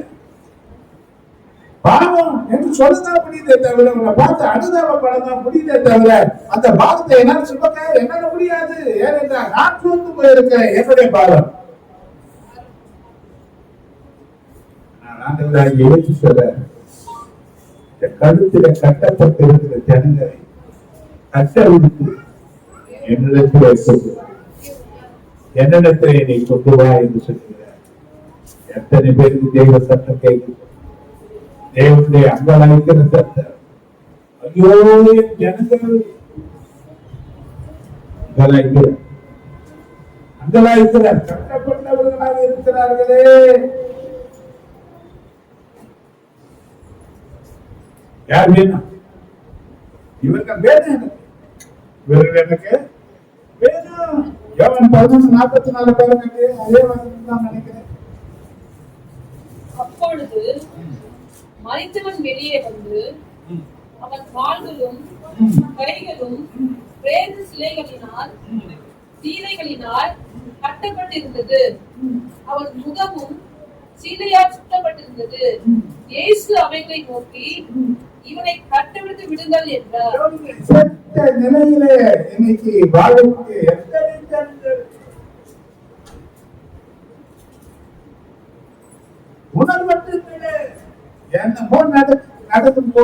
Speaker 1: பாவம் என்று சொல்லதான் முடியுதே தவிர, உங்களை பார்த்து அனுதாபப்படதான் முடியுதே தவிர, அந்த பாரத்தை என்னால சுமக்க என்னால முடியாது. ஏனென்றால் நான் சோர்ந்து போயிருக்கேன், என்னுடைய பாரம். நான் ஆண்டவராகிய இயேசு சொல்றேன், கழுத்தில கட்டப்பட்டிருக்கிற ஜனங்களை கட்டவிழ்த்து என்னிடத்திலே கொண்டு என்னிடத்திலே நீ கொண்டு வா என்று சொல்கிறார். எத்தனை பேருக்கு தெய்வ சட்டம் கேட்கும்? தேவனுடைய அங்கலாய்க்கிற சட்டம். ஐயோ என் ஜனங்கள் அங்கலாய்க்கிறார், கட்டப்பட்டவர்களாக இருக்கிறார்களே. யார் வேணும்? இவர்கள் வேணும் எனக்கு, இவர்கள் எனக்கு வேணும். யோவான் 11:44 பாருங்க, அதே வசனம் தான் நினைக்கிறேன்.
Speaker 3: அப்பொழுது மரித்தவன் வெளியே வந்து அவன் கால்களும் கைகளும் பிரேத சீலைகளினால் கட்டப்பட்டிருந்தது, அவன் முகமும் சீலையால் சுட்டப்பட்டிருந்தது. இயேசு அவைகளை நோக்கி, இவனை கட்டவிழ்த்து விடுங்கள் என்றார்.
Speaker 1: செத்த நிலையிலே இன்னைக்கு வாழ்க்கை எத்தனை ஜனங்கள் உணர்வற்று என்னமோ நடக்கும் போ,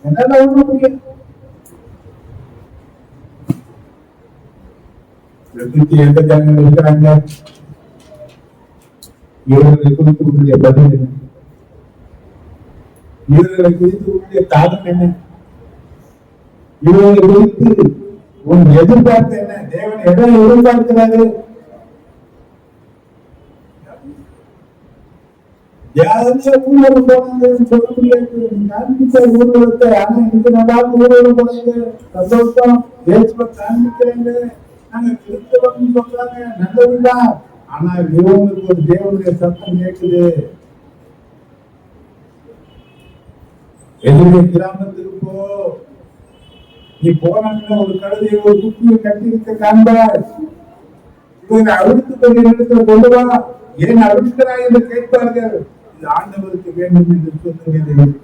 Speaker 1: என்னால ஒண்ணு முடியும். எந்த ஜனங்கள் இருக்கிறாங்க? இவர்களை குறித்து உங்களுடைய பதில் என்ன? இவர்களை குறித்து உங்களுடைய காரணம் என்ன? இவர்களை குறித்து உன் எதிர்பார்ப்பு என்ன? தேவன் எதை எதிர்பார்க்கிறாரு? யாருமே ஊழல் போனாங்க சொல்ல முடியாது. ஊழலத்தை ஆனா இன்னைக்கு நம்ம ஊழல் போனாங்க, சந்தோஷம் காண்பிக்கிறாங்க, நாங்க கிறிஸ்தவம் சொல்றாங்க, நல்லதுதான். ஆனா இவங்களுக்கு ஒரு தேவனுடைய சத்தம் கேட்குது. எதிரே கிராமத்துக்கு போ, நீ போனாங்கன்னா ஒரு கழுதையை ஒரு குட்டியை கட்டி இருக்க காண்பார். இவங்க அவிழ்த்து கொண்டு இடத்துல கொண்டு வா, ஏன் அவிழ்க்கிறாய் என்று கேட்பார்கள். இது ஆண்டவருக்கு வேண்டும் என்று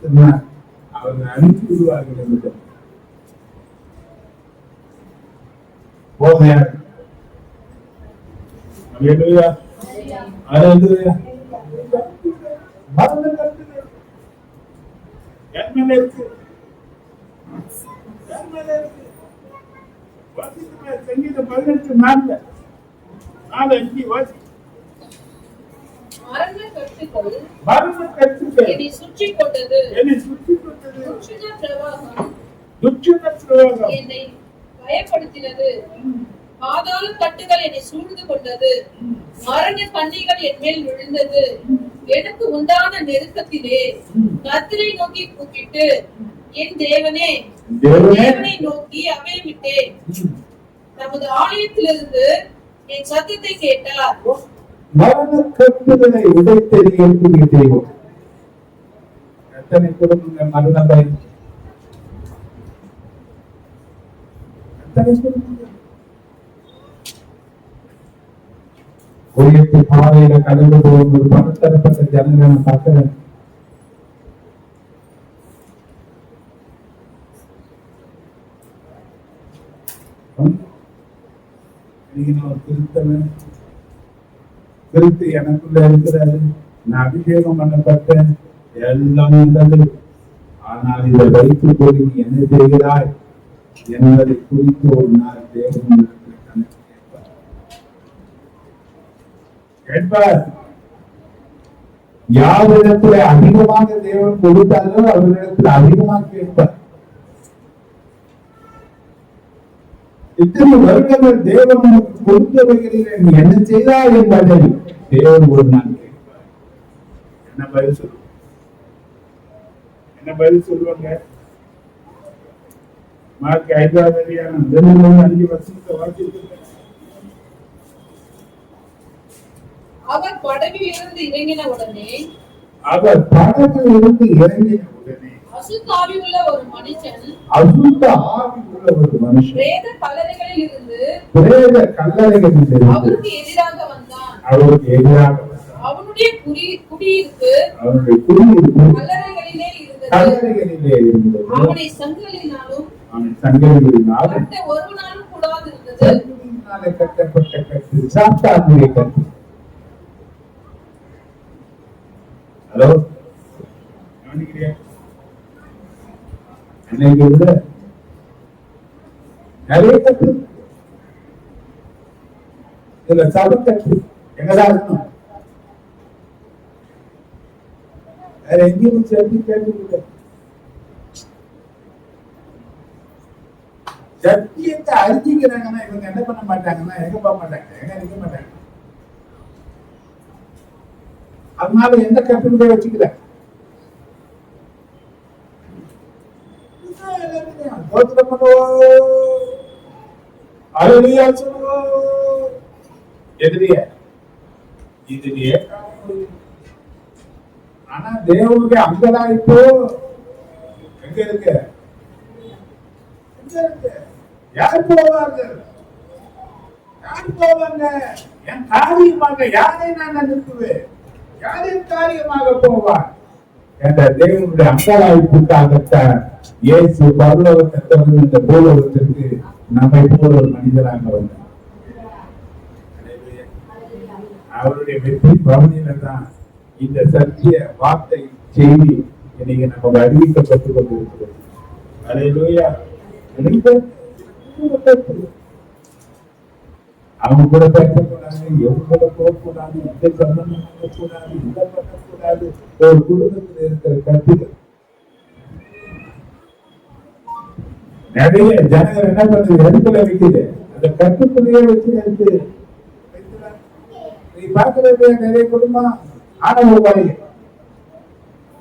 Speaker 1: சொன்னார், அவர்கள் அனுப்பி விடுவார்கள் என்று போதையா. சங்கீதம் 18:4
Speaker 3: மரண கட்டுகள் என்னை சுற்றிக் கொண்டது, துட்சண பிரவாகம் என்னை பயப்படுத்தினது, பாதாள கட்டுகள் என்னை சூழ்ந்து கொண்டது, மரண கண்ணிகள் என் மேல் விழுந்தது. எனக்கு உண்டான நெருக்கத்திலே கர்த்தரை நோக்கி கூப்பிட்டு, என் தேவனே தேவனை நோக்கி அபயமிட்டேன். நமது ஆலயத்திலிருந்து என் சத்தத்தை கேட்டார்.
Speaker 1: மரண கட்டுகளை உடைத்தெறியக்கூடிய தெய்வம். எத்தனை குடும்பங்கள் மரண பயம், எத்தனை குடும்பங்கள் உயர்த்தி பாதையில கடந்து போகும் ஒரு பலதரப்பட்ட ஜனங்களை பார்க்கிறேன். கிறிஸ்தவன் கிறிஸ்து எனக்குள்ள இருக்கிறாரு, நான் அபிஷேகம் பண்ணப்பட்டேன், எல்லாம் இருந்தது. ஆனால் இதை வைத்துக் கொண்டு நீ என்ன செய்கிறாய் என்பதை குறித்து ஒரு நாள் தேவன் கேட்பார். யாரிடத்துல அதிகமாக தேவன் கொடுத்தாரோ அவரிடத்தில் அதிகமாக கேட்பார். இத்தனை வருடங்கள் தேவன் கொடுத்தவைகளில் நீ என்ன செய்தாய் என்பதை தேவன் ஒரு நாள் கேட்பார். என்ன பதில் சொல்லுவாங்க? என்ன பதில் சொல்லுவாங்க? மார்க் 5 வாக்கியத்தில்
Speaker 3: அவர் படகிலிருந்து இறங்கின உடனே அசுத்த ஆவி உள்ள ஒரு மனுஷன் பிரேத கல்லறைகளில் இருந்து அவருக்கு எதிராக வந்தான். அவனுடைய குடியிருப்பு கல்லறைகளிலே இருந்தது. அவனை சங்கிலினாலும் ஒரு நாளும் கூடாது இருந்தது.
Speaker 1: கட்டப்பட்ட கட்டு சாத்தானுடைய கட்டு. ஹலோ, கவனிக்கிறியா? அன்னைக்கு விட நிறைய கட்டு இதுல சபை கட்டு எங்கதான் இருக்கணும், வேற எங்கேயும் சேர்த்து கேட்டு சத்தியத்தை அறிஞ்சிக்கிறாங்கன்னா இவங்க என்ன பண்ண மாட்டாங்கன்னா எங்க போக மாட்டாங்க, எங்க நிக்க மாட்டாங்க. அதனால எந்த கட்டுரையை வச்சுக்கல. ஆனா தேவனுடைய அங்கலாய்ப்பு எங்க இருக்கு? யார் போவார்கள்? யார் போவாங்க? என் காரியமாக யாரை நான் நிறுத்துவேன்? யாரின் காரியமாக போவார் என்ற தேவனுடைய அங்கலாய்ப்புக்காகத்தான் இயேசு பரலோகத்தை திறந்து இந்த பூலோகத்திற்கு நம்மை போல ஒரு மனிதராக வந்தார். அவருடைய வெற்றி பவனியில தான் இந்த சத்திய வார்த்தை செய்தி இன்னைக்கு நமக்கு அறிவிக்கப்பட்டுக் கொண்டிருக்கிறது. அல்லேலூயா. அவங்க கூட பேசக்கூடாது, எவங்க கூட போகக்கூடாது, இந்த சம்பந்தம் பண்ணக்கூடாது, இதை பண்ணக்கூடாது. ஒரு குடும்பத்தில் இருக்கிற கருத்துக்கள் நிறைய ஜனங்கள் என்ன பண்ணுது, இடத்துல வைக்குது, அந்த கட்டுக்குள்ளேயே வச்சு எடுத்து நீ பார்க்கறது நிறைய குடும்பம் ஆணவ கொலை.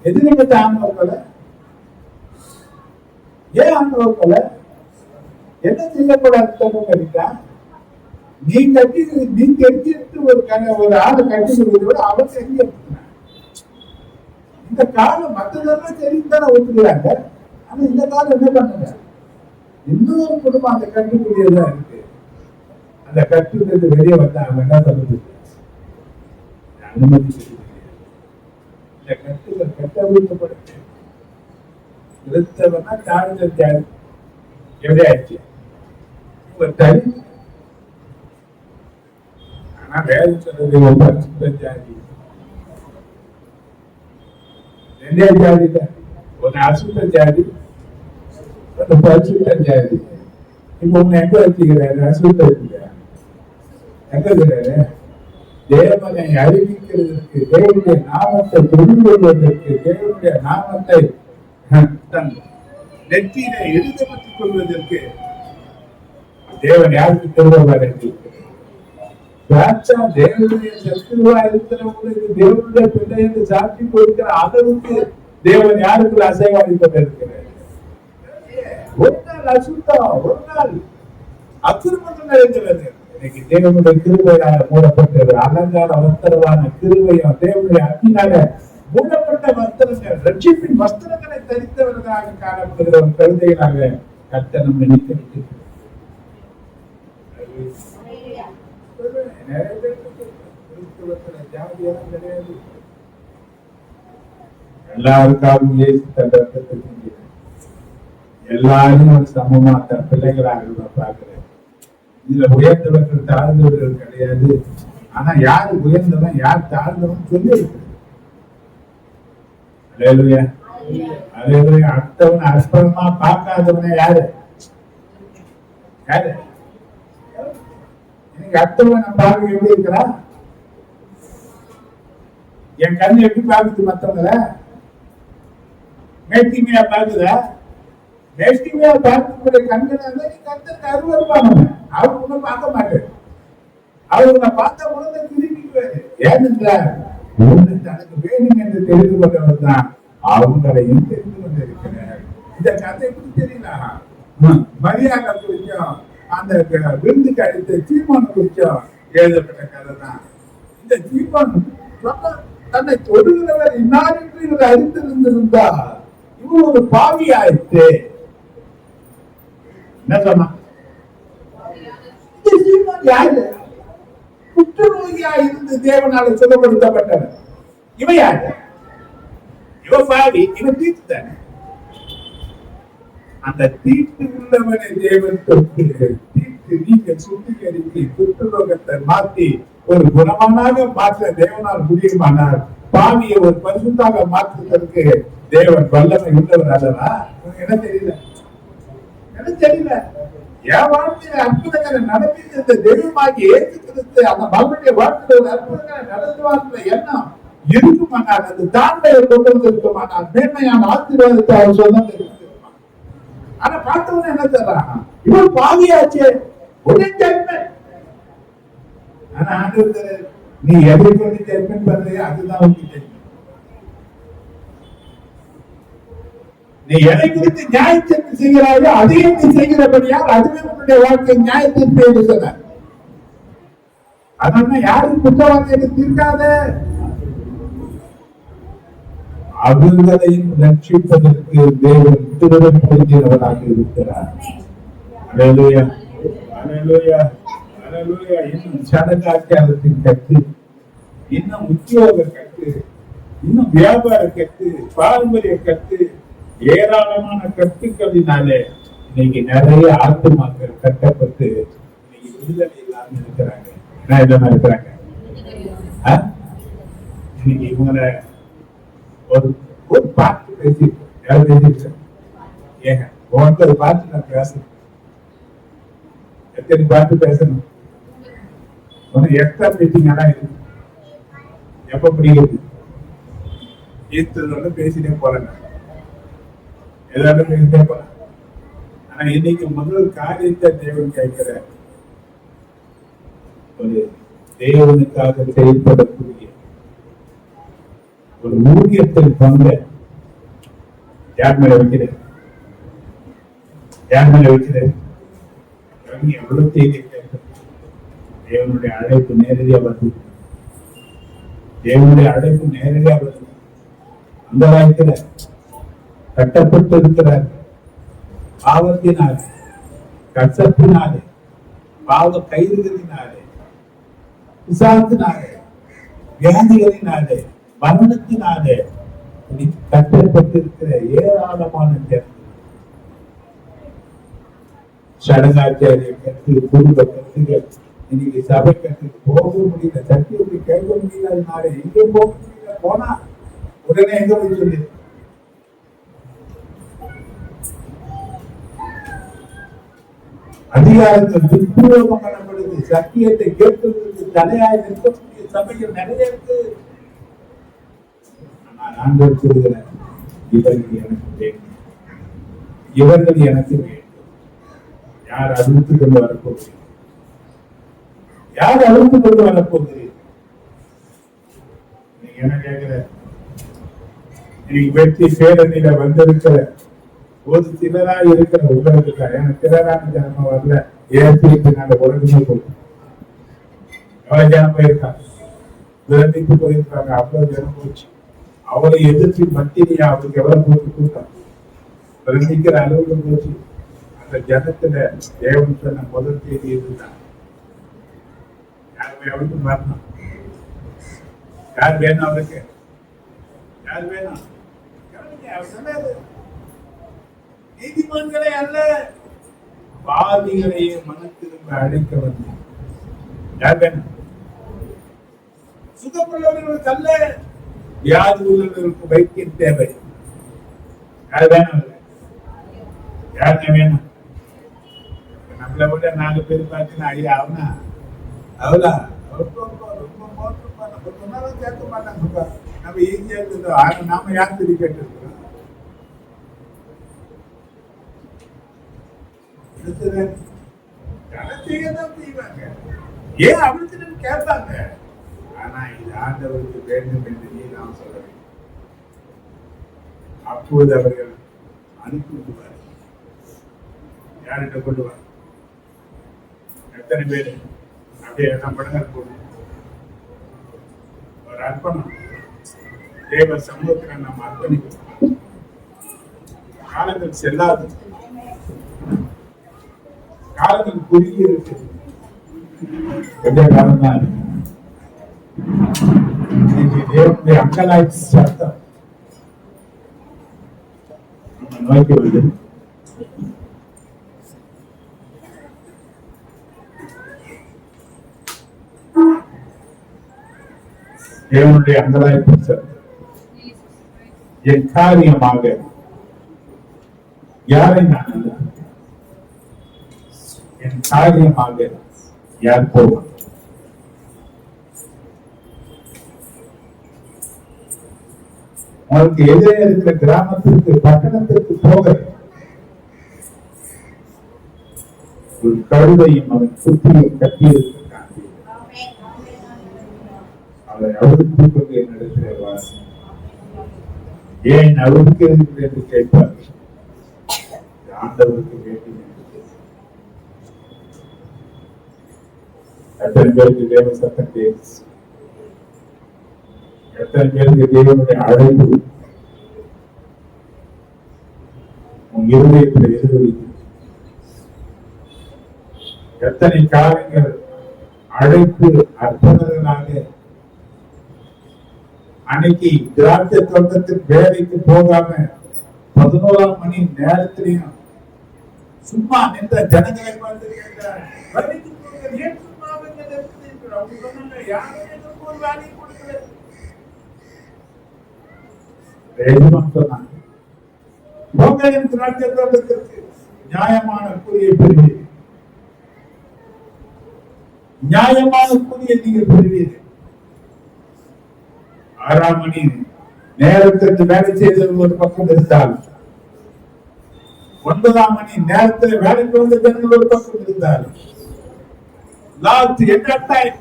Speaker 1: எதிர்கட்ட ஆணவ கொலை. ஏன் ஆணவ கொலை? என்ன செய்யக்கூடாது? நீ கட்டி நீ தெரிஞ்சிட்டு ஒரு ஆளை கட்டி விட அவன் செஞ்சு இந்த காலம் மற்றதெல்லாம் தெரிஞ்சுதானே ஒத்துக்கிறாங்க. ஆனா இந்த காலம் என்ன பண்ணுங்க, இன்னொரு குடும்பம் அந்த கட்டுக்குரியதான் இருக்கு. அந்த கட்டுக்கு வெளியே வந்தா அவன் என்ன சொல்லுது, அனுமதி இந்த கட்டுகள் கட்டமைக்கப்படுது. கிறிஸ்தவனா தாழ்ந்த ஜாதி எப்படி ஆயிடுச்சு தனி. ஆனா வேதம் சொல்றது ஒரு பரிசுத்த ஜாதி, ரெண்டே ஜாதி தான். ஒன்னு அசுத்த ஜாதி, ஒன்னு பரிசுத்த ஜாதி. இப்ப ஒண்ணு எங்க வச்சுக்கிறாரு? அசுத்த வச்சுக்கிறாரு. எங்க இருக்கிறாரு? தேவனை அறிவிக்கிறதுக்கு, தேவனுடைய நாமத்தை புரிந்து கொள்வதற்கு, தேவனுடைய நாமத்தை தன் நெற்றியில எழுதப்பட்டுக் கொள்வதற்கு தேவன் யாருக்கு திருவார் என்று தேவனுடைய சத்துருவா இருக்கிறவங்களுக்கு தேவனுடைய பிள்ளை என்று சாட்சி கொடுக்கிற அளவுக்கு தேவன் யாருக்கு அசைவாடி கொண்டிருக்கிறார். ஒரு நாள் அசுத்தம், ஒரு நாள் அக்கிரமங்கள் நிறைந்தது. இன்னைக்கு தேவனுடைய கிருபையால மூடப்பட்டது. அலங்கார வஸ்திரமான கிருபையும் தேவனுடைய அக்கினால மூடப்பட்ட வஸ்திரங்கள், ரட்சிப்பின் வஸ்திரங்களை தரித்தவர்களாக காணப்படுகிற ஒரு கழுதைகளாக கர்த்தர் நம்மை நினைத்திருக்கிறார். நிறைய பேருக்கு கிறிஸ்துவத்துல ஜாதியெல்லாம் கிடையாது. எல்லாருக்காகவும் இயேசு தன் ரத்தத்தை செஞ்சார். எல்லாரும் ஒரு சமமா தன் பிள்ளைகளாக பார்க்கிறேன். இதுல உயர்ந்தவர்கள் தாழ்ந்தவர்கள் கிடையாது. ஆனா யாரு உயர்ந்தவன் யார் தாழ்ந்தவன் சொல்லி இருக்கு. அடுத்தவன் அற்பமா பார்க்காதவன யாரு? யாரு? அடுத்தவன் பார்க்க எப்படி இருக்கிறா? என் கண்ணு எப்படி பார்க்குது? மத்தவங்கள மேட்டிமையா பார்க்குதா? மேட்டிமையா பார்க்கக்கூடிய கண்கள் நீ கண்ணுக்கு அருவருப்பானவன். அவர் ஒன்னும் பார்க்க மாட்டேன். அவர் உன்னை பார்த்த உடனே திரும்பிக்குவாரு. ஏனென்றால் ஒன்று தனக்கு வேணும் என்று தெரிந்து கொண்டவர் தான் அவங்களையும் தெரிந்து கொண்டிருக்கிறார். இந்த கதை எப்படி தெரியலாம்? மரியாதை குறிக்கும் அந்த விருந்துக்கு அடித்த சீமான் குறிக்கும் எழுதப்பட்ட கதை தான். இந்த சீமான் தன்னை தொடுகிறவர் இன்னார் என்று இவர் அறிந்திருந்திருந்தா இவர் ஒரு பாவி ஆயிடுச்சு. என்ன சொன்னா? இந்த சீமான் யாரு? புற்றுநோயா இருந்து தேவனால சுகப்படுத்தப்பட்டவர். இவன் யாரு? இவன் பாவி, இவன் தீட்டு தானே. அந்த தீட்டு உள்ளவனை தேவன் தொட்டு தீட்டு நீங்க சுத்திகரித்து புற்றுநோகத்தை மாற்றி ஒரு குணமானாக மாற்ற தேவனால் முடியுமானால் பாவியை ஒரு பரிசுத்தாக மாற்றுவதற்கு தேவன் வல்லமை உள்ளவர் அல்லவா? என்ன தெரியல, என்ன தெரியல. என் வாழ்க்கையில அற்புதங்களை நடத்தி இந்த தெய்வமாகி ஏற்று கிறிஸ்து அந்த மகனுடைய வாழ்க்கையில ஒரு அற்புதங்களை நடத்துவார்ன்ற எண்ணம் இருக்குமானால் அது தாண்மையை கொண்டு வந்திருக்குமானால் மேன்மையான ஆசீர்வாதத்தை அவர் சொன்னது இருக்குமா? ஆனா பார்த்தவங்க என்ன தர்றாங்க, இவர் பாவியாச்சு ஒரே ஜட்மெண்ட். ஆனா ஆண்டவர் நீ எதை கொண்டு ஜட்மெண்ட் பண்றியோ அதுதான் உங்களுக்கு ஜட்மெண்ட். நீ எதை குறித்து நியாயத்தீர்ப்பு செய்கிறாயோ அதையும் நீ செய்கிறபடியால் அதுவே உன்னுடைய வாழ்க்கை நியாயத்தீர்ப்பு என்று சொன்னார். அதனால யாரும் குற்றவாளியை தீர்க்காத, அவர்களையும் ரட்சிப்பதற்கு தேவன் திருடன் பொருந்தினவராக இருக்கிறார். அல்லேலூயா, அல்லேலூயா, அல்லேலூயா. இன்னும் சடங்காச்சாரத்தின் கட்டு, இன்னும் உத்தியோக கட்டு, இன்னும் வியாபார கட்டு, பாரம்பரிய கட்டு, ஏராளமான கட்டுக்களினாலே இன்னைக்கு நிறைய ஆத்துமாக்கள் கட்டப்பட்டு இன்னைக்கு விடுதலை இல்லாம இருக்கிறாங்க. என்ன இல்லாம இருக்கிறாங்க? இன்னைக்கு இவங்களை ஒரு பாட்டு பேசியிருக்கேன். யாரும் பேசியிருக்கேன்? ஏங்க உனக்கு ஒரு பாட்டு நான் பேசணும். எத்தனை பாட்டு பேசணும்? உனக்கு எக்ஸ்ட்ரா மீட்டிங் எல்லாம் இருக்கு. எப்ப பிடிக்கிறது? ஈஸ்டர் பேசிட்டே போறேன், ஏதாவது பேசிட்டே போறேன். ஆனா இன்னைக்கு முதல் காரியத்தை தேவன் கேட்கிற ஒரு தேவனுக்காக செயல்படக்கூடிய ஒரு ஊழியத்தில் பங்கு யார் மேல வைக்கிறேன்? யார் மேல வைக்கிறேன்? எவ்வளவு செய்தி கேட்க தேவனுடைய அழைப்பு நேரடியா வருது. தேவனுடைய அழைப்பு நேரடியா வருது. அந்த வாய்க்கிற கட்டப்பட்டு இருக்கிறார். பாவத்தினாலே, கசப்பினாலே, பாவ கைதுகளினாலே, பிசாசினாலே, வியாதிகளினாலே, மரணத்தினாலே கட்டப்பட்டிருக்கிற ஏராளமான ஜனங்கள் சடங்காச்சாரிய கற்று, குடும்ப கற்றுகள், இன்னைக்கு சபை கற்று போக முடியல, சத்தியத்தை கேட்க முடியல, எங்கே போக முடியல. போனா உடனே எங்க போய் சொல்லி அதிகாரத்தில் துஷ்பிரயோகம் பண்ணப்படுது. சத்தியத்தை கேட்பதற்கு தடையாய் நிற்கக்கூடிய சபைகள் நிறைய இருக்கு. நான் ஆண்டவர் சொல்கிறேன், இவர்கள் எனக்கு வேண்டும், இவர்கள் எனக்கு வேண்டும். யார் அழுத்துக் கொண்டு வரப்போகிறீர்கள்? யார் அழுத்துக் கொண்டு வரப்போகிறீர்கள்? நீங்க என்ன கேட்கிற? இன்னைக்கு வெற்றி பேரணியில வந்திருக்கிற ஒரு சிலரா இருக்கிற உங்களுக்கு எனக்கு திறரான ஜனம வரல. ஏற்றிட்டு நாங்க உலகமே போயிட்டோம். எவ்வளவு ஜனம் போயிருக்காங்க, விரண்டிட்டு போயிருக்காங்க. அவ்வளவு ஜனம் போச்சு. அவளை எதிர்த்து மத்தியா அவருக்கு எவ்வளவு போட்டு கூட்டம் விரண்டிக்கிற அளவுக்கு போச்சு. அந்த ஜனத்துல தேவன் சொன்ன முதல் செய்தி இதுதான், யாருமே அவருக்கு வரணும். யார் வேணும் அவருக்கு? யார் வேணும்? அவர் சொன்னாரு, நீதிமன்றங்களை அல்ல பாவிகளையே மனத்திரும்ப அழைக்க வந்து. யார் வேணும்? சுகமுள்ளவர்களுக்கு அல்ல, வியாதி உள்ளவர்களுக்கு வைத்தியம் தேவை. யார் வேணும்? யாருங்க வேணும்? நம்மளை விட 4 பேர் பார்த்தீங்கன்னா ஐயா அவனா அவளா ரொம்ப மோசமா நம்ம சொன்னாலும் கேட்க மாட்டாங்க. நம்ம ஈஸியா இருந்தோம். நாம யார் திருப்பி கேட்டிருக்கிறோம்? ஏன் அவளுக்கு கேட்பாங்க. ஆனா இது ஆண்டவருக்கு வேண்டும் என்று நாம் சொல்ல வேண்டும். அப்போது அவர்கள் அனுப்பிவிடுவார். யார்கிட்ட கொண்டுவார்? எத்தனை பேர் அப்படியே நம்ம படங்கள் போடுவோம். ஒரு அர்ப்பணம் தேவ சமூகத்தில் நாம் அர்ப்பணிக்கிறோம். காலங்கள் செல்லாது, காலங்கள் குறுகி இருக்கு. கொஞ்ச காலம் தான் தேவனுடைய அங்கலாய்ச்சி சத்தம் நம்ம நோக்கி வருது. தேவனுடைய அங்கலாய்ப்பு சத்தம் என் காரியமாக யாரை நான் அனுப்புவேன்? என் காரியமாக யார் போவான்? உங்களுக்கு எதிரே இருக்கிற கிராமத்திற்கு பட்டணத்திற்கு போக ஒரு கழுதையும் அவன் சுற்றியும் கட்டியிருக்கிறான். அதை அவிழ்த்துக் கொண்டு என்னிடத்திலே வாசி. ஏன் அவிழ்க்கிறது என்று கேட்பார். ஆண்டவருக்கு கேட்டீங்க. எத்தனை பேருக்கு தேவ சத்தம் கேட்கு? எத்தனை பேருக்கு தேவனுடைய அழைப்பு உன் இருதயத்தில் எதிரொலிக்கும்? எத்தனை காரியங்கள் அழைப்பு அற்புதங்களாக அன்னைக்கு திராட்சை தோட்டத்தில் வேலைக்கு போகாம 11ஆம் மணி நேரத்திலையும் சும்மா நின்ற ஜனங்களை பார்த்து கேட்டார், வேலைக்கு போக ஏன் சும்மா அவங்க சொன்னாங்க, யாரும் எனக்கு ஒரு வேலையை கொடுக்கல. சொன்னாங்க, போங்க என் திராட்சை தோட்டத்திற்கு, நியாயமான கூலியை பெறுவீர்கள், நியாயமான கூலியை நீங்கள் பெறுவீர்கள். 6ஆம் மணி நேரத்திற்கு வேலை செய்தது ஒரு பக்கம் இருந்தால், 9ஆம் மணி நேரத்தில் வேலைக்கு வந்த ஜனங்கள் ஒரு பக்கம் இருந்தால், லாஸ்ட் எண்ட் டைம்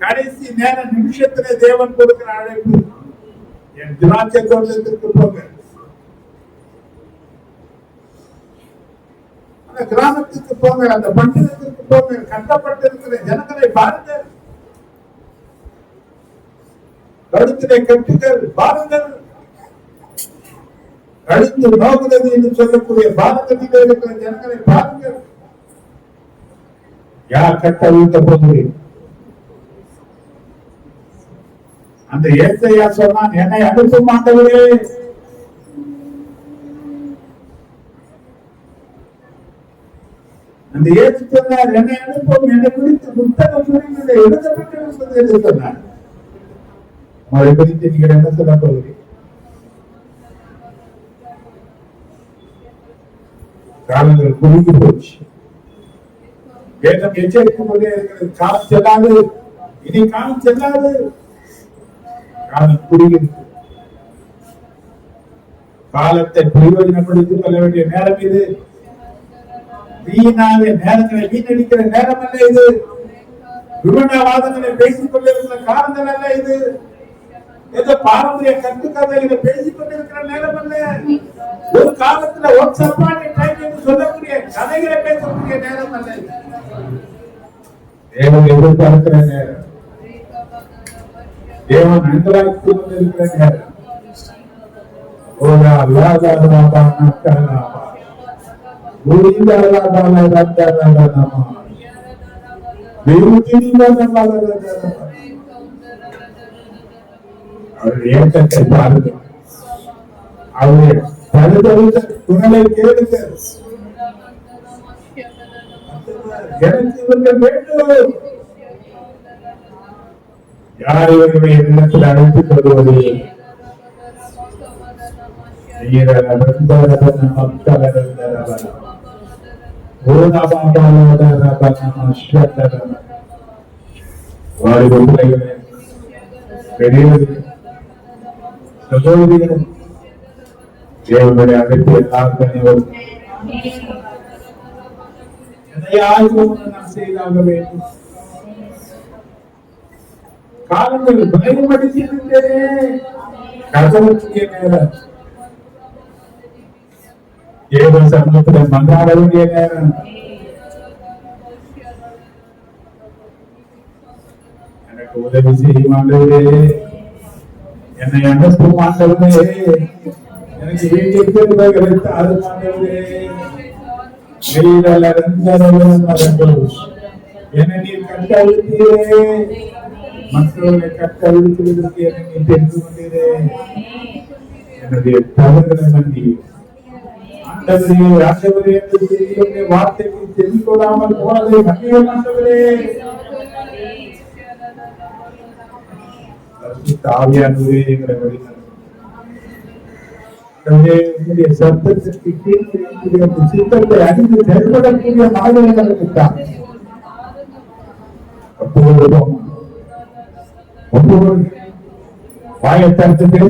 Speaker 1: கடைசி நேர நிமிஷத்திலே தேவன் கொடுக்கிற அழைப்பு, என் திராட்சை தோட்டத்திற்கு போங்க, அந்த கிராமத்துக்கு போங்க, அந்த பட்டணத்திற்கு போங்க, கட்டப்பட்டிருக்கிற ஜனங்களை பாருங்கள், கழுத்திலே கட்டுகள் பாருங்கள், கழுத்து நோக்குகிறது என்று சொல்லக்கூடிய பாரதத்தில் இருக்கிற ஜனங்களை பாருங்கள். யார் கட்ட வீழ்த்த போகிறேன்? அந்த ஏசையா சொன்னான், என்னை அனுப்ப மாட்டவரே. அந்த ஏசு சொன்னார், என்னை அனுப்பும், என்னை குறித்து புத்தகம் எழுதப்பட்டிருந்தது என்று சொன்னார். அவரை குறித்து நீங்கள் என்ன சொல்ல போகிறீர்கள்? காலங்கள் குறுகி போச்சு. வேதம் எச்சரிக்கும் போதே இருக்கிறது, காலம் செல்லாது, இனி காலம் செல்லாது, காலம் குறுகி. காலத்தை பிரயோஜனப்படுத்திக் கொள்ள வேண்டிய நேரம் இது. வீணாக நேரங்களை வீணடிக்கிற நேரம் அல்ல இது. விமனவாதங்களை பேசிக் கொண்டிருக்கிற காலங்கள் அல்ல இது. ஏதோ பாரம்பரிய கட்டுக்கதைகளை பேசிக் கொண்டிருக்கிற நேரம் அல்ல. ஒரு காலத்துல சொல்லக்கூடிய கதைகளை பேசக்கூடிய நேரம் அல்ல. தேவன் எதிர்பார்க்கிற நேரம், தேவன் அங்கலாய்த்து கொண்டிருக்கிற நேரம். அவருடைய ஏற்றத்தை பாருங்கள், அவருடைய பழுதறிந்த குரலை கேளுங்கள். எனக்கு இவர்கள் வேண்டும். யார் இவர்களுடைய இல்லத்தில் அழைத்துக் கொள்வது? பெரியவர்கள், சகோதரிகள், தேவனுடைய அழைப்பு எல்லாரும் நாம் செய்தாக வேண்டும். காலங்கள் பயன்படுத்தியிருந்தே கதவுடைய நேரம், தேவ சமூகத்தில் மன்றாட வேண்டிய நேரம். எனக்கு உதவி செய்யும் ஆண்டவரே, என்னை அனுப்பும் ஆண்டவரே, எனக்கு வீட்டிற்கு கிடைத்த ஆண்டவரே, என்னை நீ கட்டழுத்தீரே, மற்றவர்களை கட்டழுத்துவதற்கு என்னை நீ தெரிந்து கொண்டீரே. என்னுடைய தவறுகளை மன்னி ஆண்டவரே, ஆண்டவரே என்று வார்த்தைக்கு செவி கொள்ளாமல் போனதை மன்னிய ஆண்டவரே. ஆவியானவரே எங்களை வழிநடத்தும். சத்தத்திற்கு கீழ்க்கூடிய சித்தத்தை அறிந்து செயல்படக்கூடிய மனதிற்கு தான் வாயை தடுத்து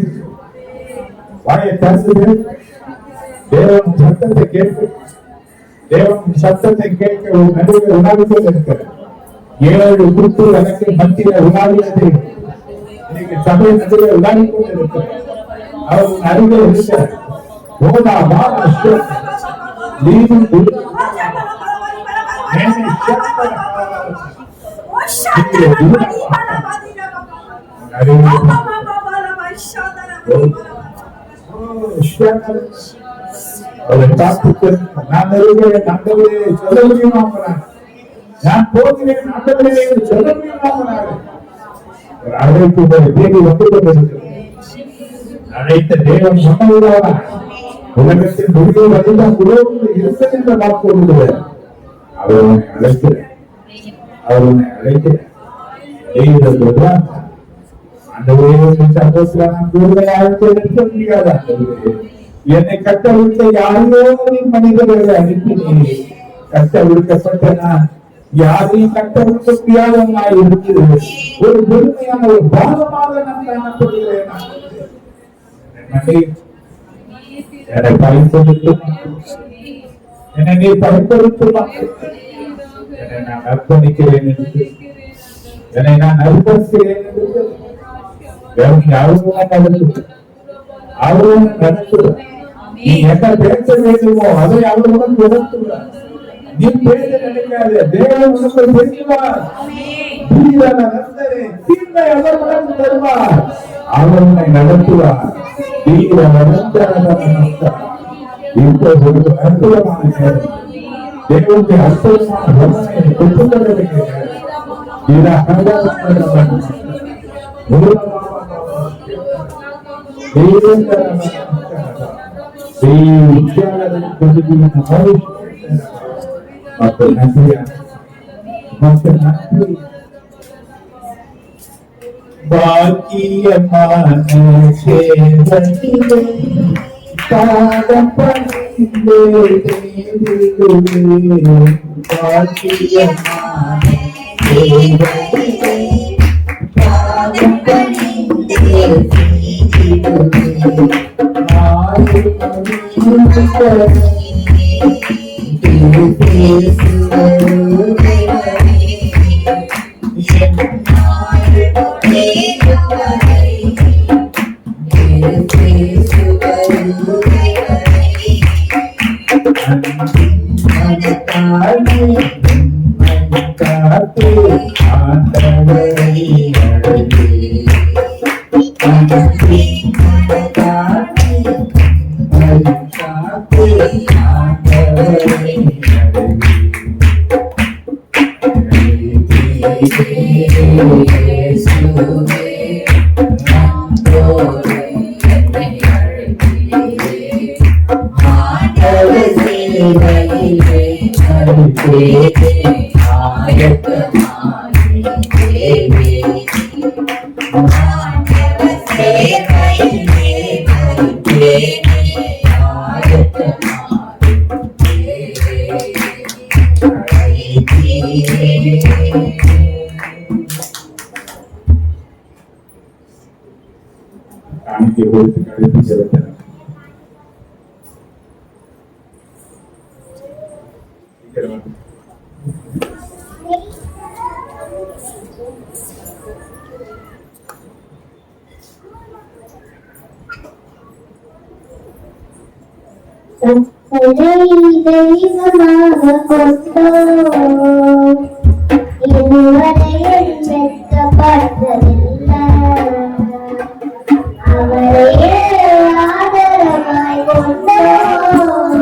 Speaker 1: தேவன் சத்தத்தை கேட்க ஒரு நடுவில் உணர்வுகள் இருக்கிறது. 7 குருத்து எனக்கு மத்தியில உணாவியதை இன்னைக்கு சபை நடுவில் உணாவி கொண்டு இருக்கிறது. அவர் அருகே இருக்கிறார். அவரை பார்த்து நான் சொல்ல முடியுமா? நான் போகிறேன் ஆண்டவரே சொல்ல முடியுமா? அழைப்பு தேடி வந்து கொண்டிருக்கிறது. அழைத்த தேவன் சொன்னவராக உலகத்தின் முடிவு வரைதான் உலகம் இருக்கிறது என்ற வாக்கு கொள்கிறார். அவர் உன்னை அழைக்கிறார். என்னை கட்டவிழ்த்த யாரையோ மனிதர்களை அனுப்பினே. கட்டவிழ்க்கப்பட்ட நான் யாரையும் கட்டவிழ்க்க முடியாதவனாய் இருக்கிறது. ஒரு பெருமையான ஒரு பாகமாக நான் காணப்படுகிறேன். என்னை பயன்படுத்தும், என்னை நீ பயன்படுத்தும், என்னை நான் அர்ப்பணிக்கிறேன் என்று, என்னை நான் அர்ப்பணிக்கிறேன் என்று அவரும் நடத்துவார். நீ என்ன பேச வேண்டுமோ அதை அவருடன் உணர்த்துவார். நீ பேச நினைக்காத தேவன் உனக்கு பேசுவார். தீர்வை அவர் உனக்கு தருவார். அவர் உன்னை நடத்துவார். தீவிர இப்போ ஒரு அற்புதமான நேரம். தேவனுடைய அற்புதமான வல்லமையை பெற்றுக்கொள்ள பாக்கியமான பாதம் பணிந்தே தெய்வமாக கொண்டோம் இதுவரையில் வெட்கப்பட்டதில்லை. அவரையே ஆதரவாய் கொண்டோம்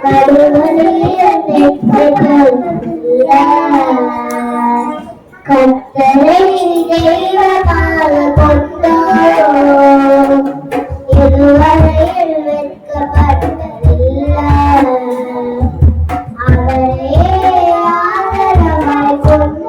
Speaker 1: கடுவரையில் வெட்கப்பட்டதில்லை. கர்த்தரை தெய்வமாக கொண்டோம் இதுவரையில் வெட்கப்பட்டதில்லை. அவரே ஆதரவாய் கொண்டோம்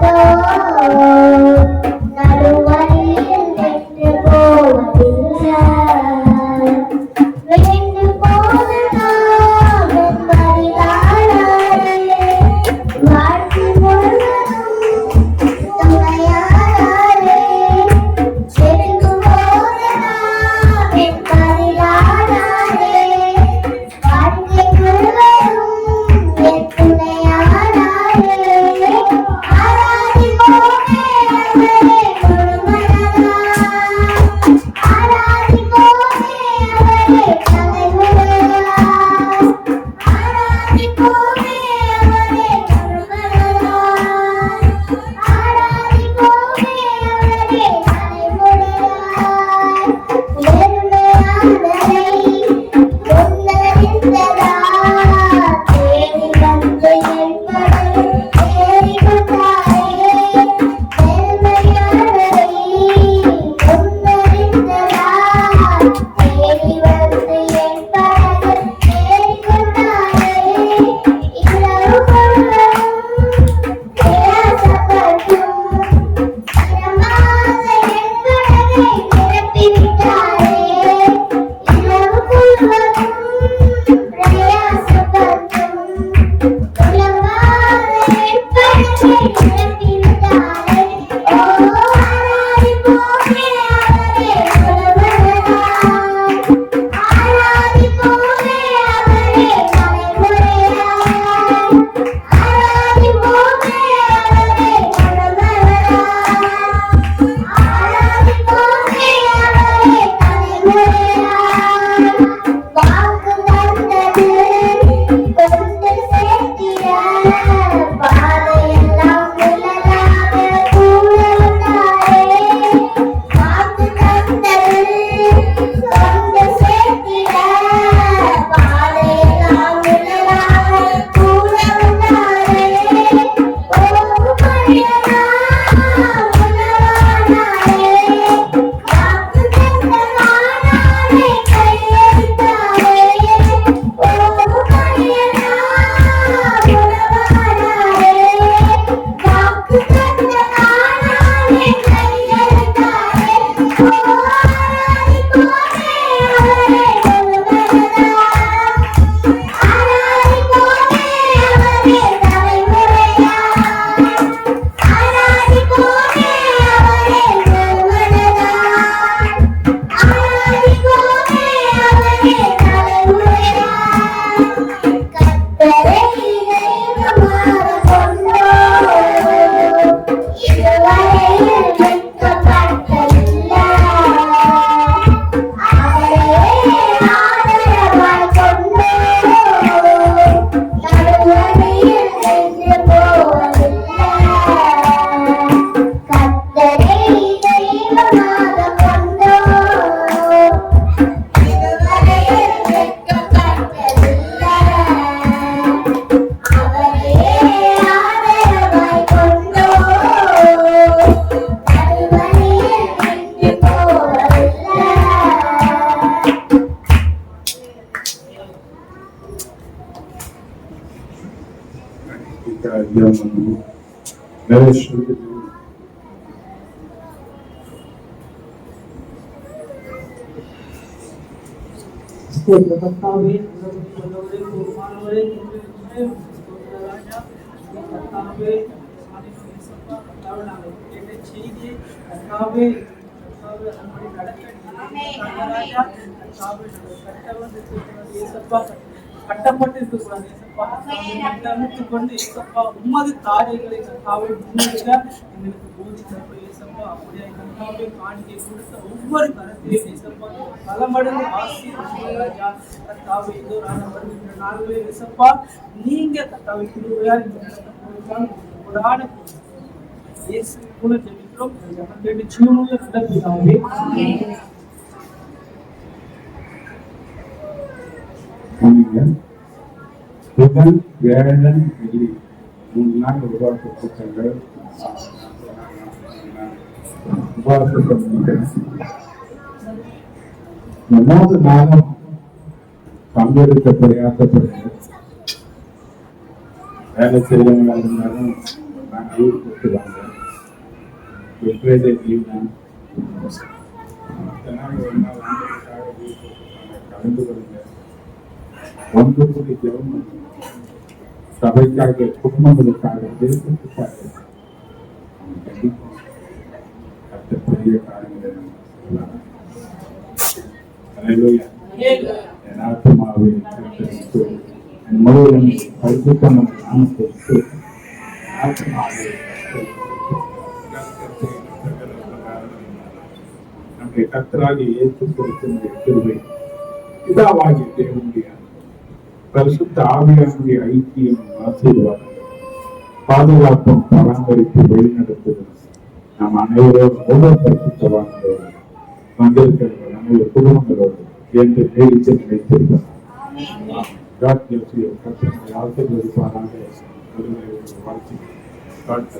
Speaker 1: நிறைய சொல்லுது.
Speaker 5: கர்த்தாவே நல்லவரே குருமானவரே கர்த்தாவே கர்த்தாவே நாங்கள் கேட்ட செய்தி கர்த்தாவே கர்த்தாவே அன்படி நடக்க ராஜா கர்த்தாவே கட்டப்பட்டு இருக்கக்கூடாது கட்டமைத்து கொண்டு ஏசப்பா உமது காரியங்களை கர்த்தாவே முன்னெடுக்க எங்களுக்கு போதித்தப்ப ஏசப்பா அப்படியே கர்த்தாவே காணிக்கை கொடுத்த ஒவ்வொரு கருத்தையும் ஏசப்பா பல மடங்கு ஆசீர்வதிங்க கர்த்தாவே இதோ நாங்கள் வருகின்ற நாள்களே ஏசப்பா நீங்க கர்த்தாவே கிருபையால் ஒரு ஆணை இயேசு கூட ஜெபிக்கிறோம் கேட்டு ஜீவனுள்ள நல்ல பிதாவே
Speaker 1: புதன் வியாழன் வெள்ளி 3 நாள் உபவாச கூட்டங்கள் உபவாசத்தை முடிக்கிறேன். 3 நாளும் பங்கெடுக்க பிரயாசப்படுங்க. வேலை செய்யறவங்களா இருந்தாலும் நான் லீவ் கொடுத்து வாங்க. வெவ்வேறு லீவ் தான் ஒரு நாள் ஆண்டுகளுக்காக லீவ் கொடுத்துருக்காங்க. கலந்து கொள்ளுங்க. ஒன்று கூடி ஜெபம் சபைக்காக குடும்பங்களுக்காக தேசத்துக்காக பெரிய காரியங்களை என் ஆத்மாவை என் முழுவதும் பரிசுத்தமான நாமத்தை ஆத்மாவை நம்முடைய கர்த்தராகிய இயேசு கிறிஸ்துவின் கிருபை பிதாவாகிய தேவனுடைய பரிசுத்த ஆவியானுடைய ஐக்கியம் ஆசீர்வாதம் பாதுகாப்பும் பராமரிப்பு வழிநடத்துதல் நாம் அனைவரோடு பரிசுத்தவான்களோடு வந்திருக்கிறவர்கள் நம்முடைய குடும்பங்களோடு என்று நீடித்து நினைத்திருக்கிறோம். ஆசீர்வதிப்பாராக வாழ்த்து